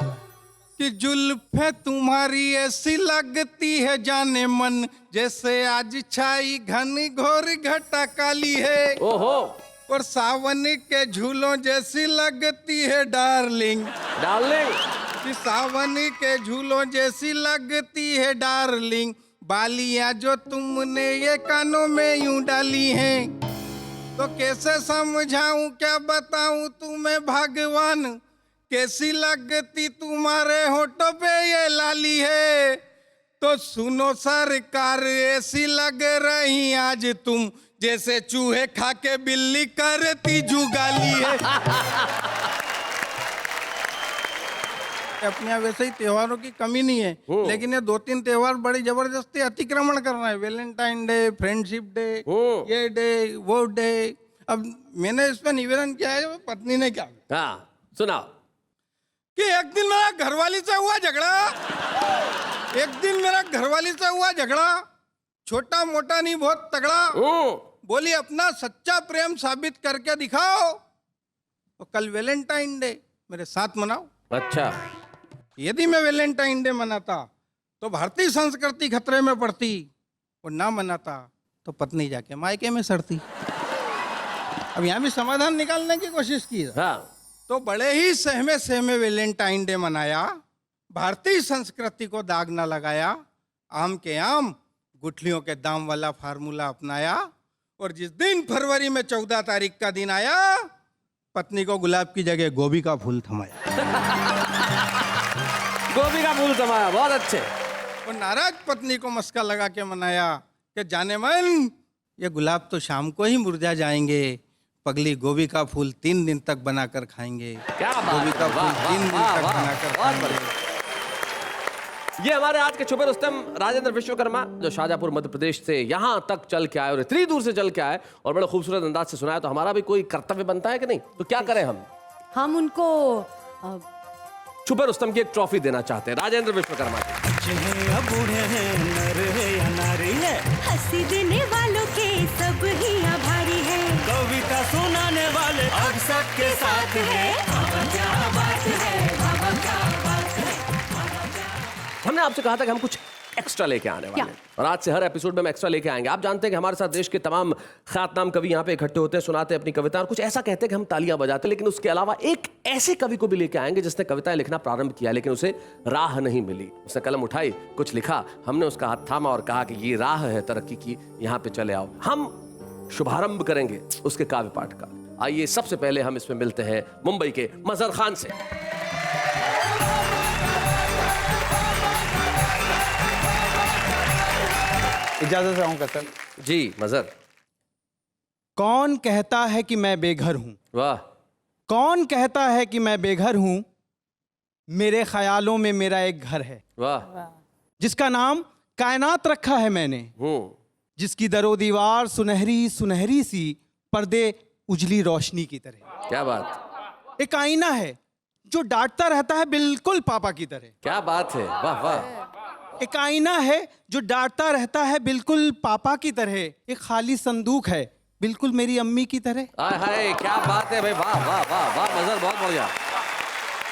कि जुल्फे तुम्हारी ऐसी लगती है जाने मन, जैसे आज छाई घन घोर घटा काली है। ओहो। और सावन के झूलों जैसी लगती है डार्लिंग। डार्लिंग। कि सावन के झूलों जैसी लगती है डार्लिंग, बालियां जो तुमने ये कानों में यूं डाली हैं, तो कैसे समझाऊं क्या बताऊं तुम्हें भगवान, कैसी लगती तुम्हारे होठों पे ये लाली है। तो सुनो सरकार, ऐसी लग रही आज तुम, जैसे चूहे खा के बिल्ली करती जुगाली है। अपने यहाँ वैसे ही त्योहारों की कमी नहीं है, लेकिन ये 2-3 त्योहार बड़ी जबरदस्ती अतिक्रमण कर रहे हैं। वैलेंटाइन डे, फ्रेंडशिप डे, ये डे, वो डे। अब मैंने इस पर निवेदन किया है, पत्नी ने क्या, हाँ सुनाओ। कि एक दिन मेरा घरवाली से हुआ झगड़ा, छोटा मोटा नहीं बहुत तगड़ा। बोली अपना सच्चा प्रेम साबित करके दिखाओ, तो कल वैलेंटाइन डे मेरे साथ मनाओ। अच्छा। यदि मैं वैलेंटाइन डे मनाता तो भारतीय संस्कृति खतरे में पड़ती, और ना मनाता तो पत्नी जाके मायके में सड़ती। अब यहाँ भी समाधान निकालने की कोशिश की। हाँ। तो बड़े ही सहमे वैलेंटाइन डे मनाया, भारतीय संस्कृति को दाग ना लगाया, आम के आम गुठलियों के दाम वाला फार्मूला अपनाया, और जिस दिन फरवरी में 14 तारीख का दिन आया, पत्नी को गुलाब की जगह गोभी का फूल थमाया। गोभी का फूल थमाया, बहुत अच्छे। और नाराज पत्नी को मस्का लगा के मनाया कि जाने मन, ये गुलाब तो शाम को ही मुरझा जाएंगे, पगली गोभी का फूल 3 दिन तक बनाकर खाएंगे। क्या बात, गोभी का फूल 3 दिन तक बनाकर खाएंगे। ये हमारे आज के छुपे रुस्तम राजेंद्र विश्वकर्मा, जो शाहजहांपुर मध्य प्रदेश से यहाँ तक चल के आए और इतनी दूर से चल के आए और बड़े खूबसूरत अंदाज से सुनाया, तो हमारा भी कोई कर्तव्य बनता है कि नहीं? तो क्या करें हम उनको छुपे रुस्तम की एक ट्रॉफी देना चाहते हैं राजेंद्र विश्वकर्मा को। बूढ़े हैं, नर है या नारी है, हंसी देने वालों के सब ही आभारी है, कविता सुनाने वाले अब सबके साथ है। क्या बात है, क्या बात है। हमने आपसे कहा था कि हम कुछ एक्स्ट्रा लेके आने वाले हैं, और आज से हर एपिसोड में हम एक्स्ट्रा लेके आएंगे। आप जानते हैं कि हमारे साथ देश के तमाम ख्यातनाम कवि यहाँ पे इकट्ठे होते हैं, सुनाते हैं अपनी कविता, और कुछ ऐसा कहते हैं कि हम तालियां बजाते हैं। लेकिन उसके अलावा एक ऐसे कवि को भी लेके आएंगे जिसने कविताएं लिखना प्रारंभ किया, लेकिन उसे राह नहीं मिली। उसने कलम उठाई, कुछ लिखा, हमने उसका हाथ थामा और कहा कि ये राह है तरक्की की, यहाँ पे चले आओ। हम शुभारंभ करेंगे उसके काव्य पाठ का। आइए सबसे पहले हम इसमें मिलते हैं मुंबई के मजहर खान से। इजाजत चाहूंगा सर। जी मजहर। कौन कहता है कि मैं बेघर हूं? वाह। कौन कहता है कि मैं बेघर हूं? मेरे ख्यालों में मेरा एक घर है। वाह। जिसका नाम कायनात रखा है मैंने, जिसकी दरो दीवार सुनहरी सुनहरी सी, पर्दे उजली रोशनी की तरह। क्या बात। एक आईना है जो डांटता रहता है बिल्कुल पापा की तरह। क्या बात है, वाह वाह। एक आईना है जो डांटता रहता है बिल्कुल पापा की तरह। एक खाली संदूक है बिल्कुल मेरी अम्मी की तरह। हाय हाय, क्या बात है भाई, वाह वाह वाह वाह, मजर बहुत बढ़िया,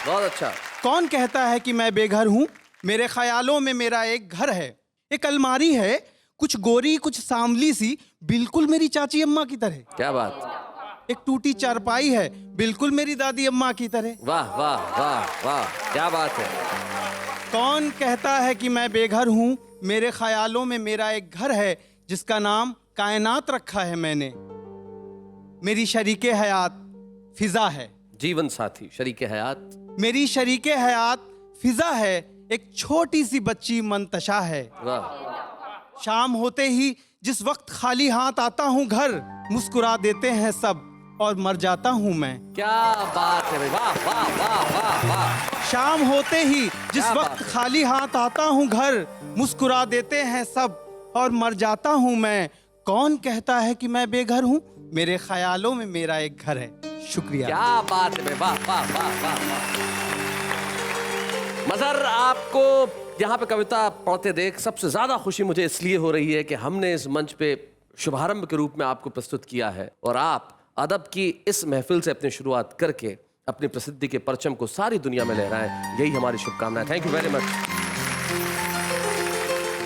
बहुत अच्छा। कौन कहता है कि मैं बेघर हूँ, मेरे ख्यालों में मेरा एक घर है। एक अलमारी है कुछ गोरी कुछ सांवली सी, बिल्कुल मेरी चाची अम्मा की तरह। क्या बात। एक टूटी चारपाई है बिल्कुल मेरी दादी अम्मा की तरह। वाह वाह वाह वाह, क्या बात है। कौन कहता है कि मैं बेघर हूँ, मेरे ख्यालों में मेरा एक घर है, जिसका नाम कायनात रखा है मैंने। मेरी शरीके हयात फिजा है। जीवन साथी, शरीके हयात। मेरी शरीके हयात फिजा है, एक छोटी सी बच्ची मंतशा है। वाह। शाम होते ही जिस वक्त खाली हाथ आता हूँ घर, मुस्कुरा देते हैं सब और मर जाता हूँ मैं। क्या बात है भाई, वाह वाह वाह वाह वाह। शाम होते ही जिस वक्त खाली हाथ आता हूँ घर, मुस्कुरा देते हैं सब और मर जाता हूँ मैं। कौन कहता है कि मैं बेघर हूँ, मेरे ख्यालों में मेरा एक घर है। शुक्रिया। क्या बात है भाई, वाह वाह वाह वाह वाह। मजर, आपको यहाँ पे कविता पढ़ते देख सबसे ज्यादा खुशी मुझे इसलिए हो रही है कि हमने इस मंच पे शुभारंभ के रूप में आपको प्रस्तुत किया है और आप अदब की इस महफिल से अपनी शुरुआत करके अपनी प्रसिद्धि के परचम को सारी दुनिया में लहराएं, यही हमारी शुभकामनाएं। Thank you very much.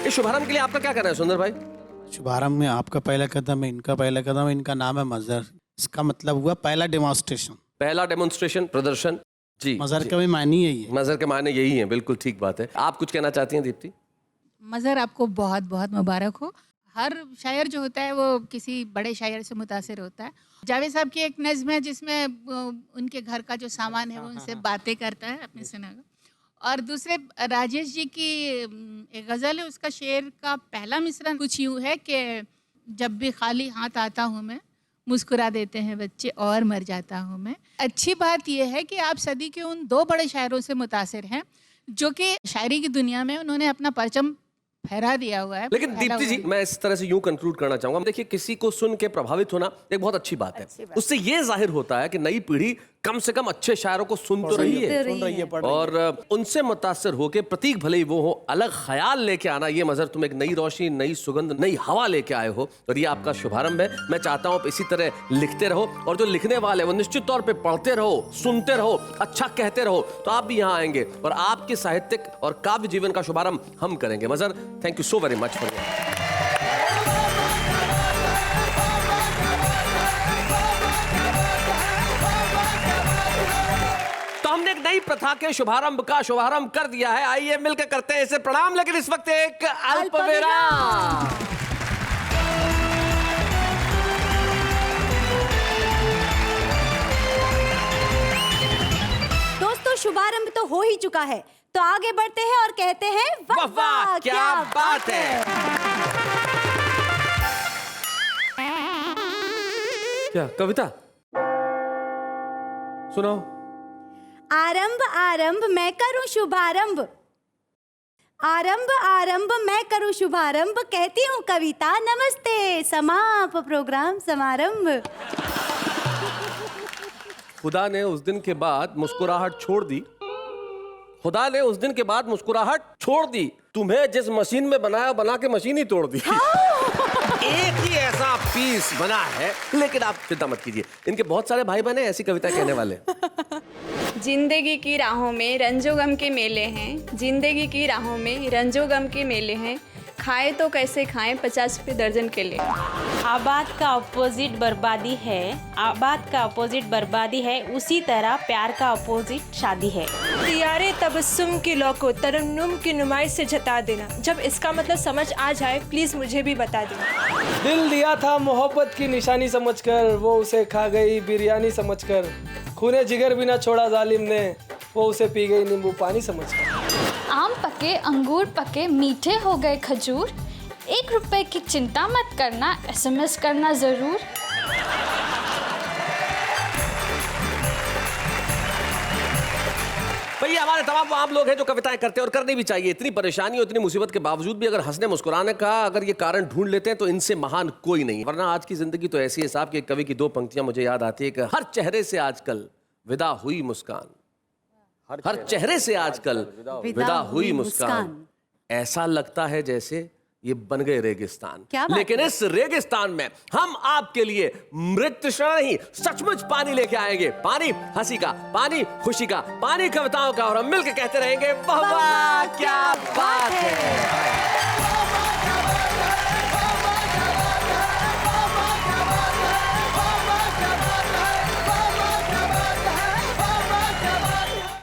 इस शुभारंभ के लिए आपका क्या कहना है सुंदर भाई? शुभारंभ में आपका पहला कदम है, इनका पहला कदम है, इनका नाम है मजर। इसका मतलब हुआ पहला डेमोन्स्ट्रेशन, पहला डेमोन्स्ट्रेशन, प्रदर्शन। जी, मजर का भी मायने यही है। मजर के मायने यही है, बिल्कुल ठीक बात है। आप कुछ कहना चाहती हैं दीप्ति? मजर, आपको बहुत बहुत मुबारक हो। हर शायर जो होता है वो किसी बड़े शायर से मुतासिर होता है। जावेद साहब की एक नज़्म है जिसमें उनके घर का जो सामान है वो उनसे बातें करता है अपने सिनेमा। और दूसरे राजेश जी की एक गज़ल है, उसका शेर का पहला मिसरा कुछ यूँ है कि जब भी खाली हाथ आता हूँ मैं, मुस्कुरा देते हैं बच्चे और मर जाता हूँ मैं। अच्छी बात यह है कि आप सदी के उन दो बड़े शायरों से मुतासिर हैं जो कि शायरी की दुनिया में उन्होंने अपना परचम फहरा दिया हुआ है। लेकिन दीप्ति जी, मैं इस तरह से यूं कंक्लूड करना चाहूंगा, देखिए किसी को सुन के प्रभावित होना एक बहुत अच्छी बात है। उससे ये जाहिर होता है कि नई पीढ़ी कम से कम अच्छे शायरों को सुन तो रही है और उनसे मुतासिर होके प्रतीक भले ही वो हो, अलग ख्याल लेके आना। ये मजर तुम एक नई रोशनी, नई सुगंध, नई हवा लेके आए हो और ये आपका शुभारंभ है। मैं चाहता हूँ आप इसी तरह लिखते रहो और जो लिखने वाले वो निश्चित तौर पे पढ़ते रहो, सुनते रहो, अच्छा कहते रहो, तो आप भी यहाँ आएंगे और आपके साहित्यिक और काव्य जीवन का शुभारंभ हम करेंगे। मजर, thank you so very much for हमने एक नई प्रथा के शुभारंभ का शुभारंभ कर दिया है। आइए मिलकर करते हैं इसे प्रणाम। लेकिन इस वक्त एक अल्प विराम। दोस्तों, शुभारंभ तो हो ही चुका है, तो आगे बढ़ते हैं और कहते हैं वाह वाह क्या बात है। क्या कविता सुनाओ? आरंभ आरंभ मैं करूं शुभारंभ, आरंभ आरंभ मैं करूं शुभारंभ, कहती हूँ कविता नमस्ते, समाप प्रोग्राम समारंभ। खुदा ने उस दिन के बाद मुस्कुराहट छोड़ दी, खुदा ने उस दिन के बाद मुस्कुराहट छोड़ दी, तुम्हें जिस मशीन में बनाया बना के मशीन ही तोड़ दी। एक ही ऐसा पीस बना है, लेकिन आप चिंता मत कीजिए, इनके बहुत सारे भाई बहन ऐसी कविता कहने वाले। जिंदगी की राहों में रंजो गम के मेले हैं, जिंदगी की राहों में रंजो गम के मेले हैं, खाए तो कैसे खाएं 50 रुपये दर्जन के लिए। आबाद का अपोजिट बर्बादी है, आबाद का अपोजिट बर्बादी है, उसी तरह प्यार का अपोजिट शादी है। तियारे तबस्सुम की लौ को तरन्नुम की नुमाइश से जता देना, जब इसका मतलब समझ आ जाए प्लीज मुझे भी बता देना। दिल दिया था मोहब्बत की निशानी समझकर, वो उसे खा गई बिरयानी समझकर, खूने जिगर भी ना छोड़ा जालिम ने, वो उसे पी गई नींबू पानी समझकर। आम पके अंगूर पके मीठे हो गए खजूर, 1 रुपए की चिंता मत करना, SMS करना जरूर। भाई ये हमारे तमाम आम लोग हैं जो कविताएं करते हैं और करनी भी चाहिए। इतनी परेशानी और इतनी मुसीबत के बावजूद भी अगर हंसने मुस्कुराने का अगर ये कारण ढूंढ लेते हैं तो इनसे महान कोई नहीं। वरना आज की जिंदगी तो ऐसी है साहब कि कवि की 2 पंक्तियां मुझे याद आती है कि हर चेहरे से आजकल विदा हुई मुस्कान, हर चेहरे से आजकल विदा हुई मुस्कान, ऐसा लगता है जैसे ये बन गए रेगिस्तान। लेकिन इस रेगिस्तान में हम आपके लिए मृत तृष्णा नहीं सचमुच पानी लेके आएंगे। पानी हंसी का, पानी खुशी का, पानी कविताओं का, और हम मिलकर कहते रहेंगे वाह वाह क्या बात है।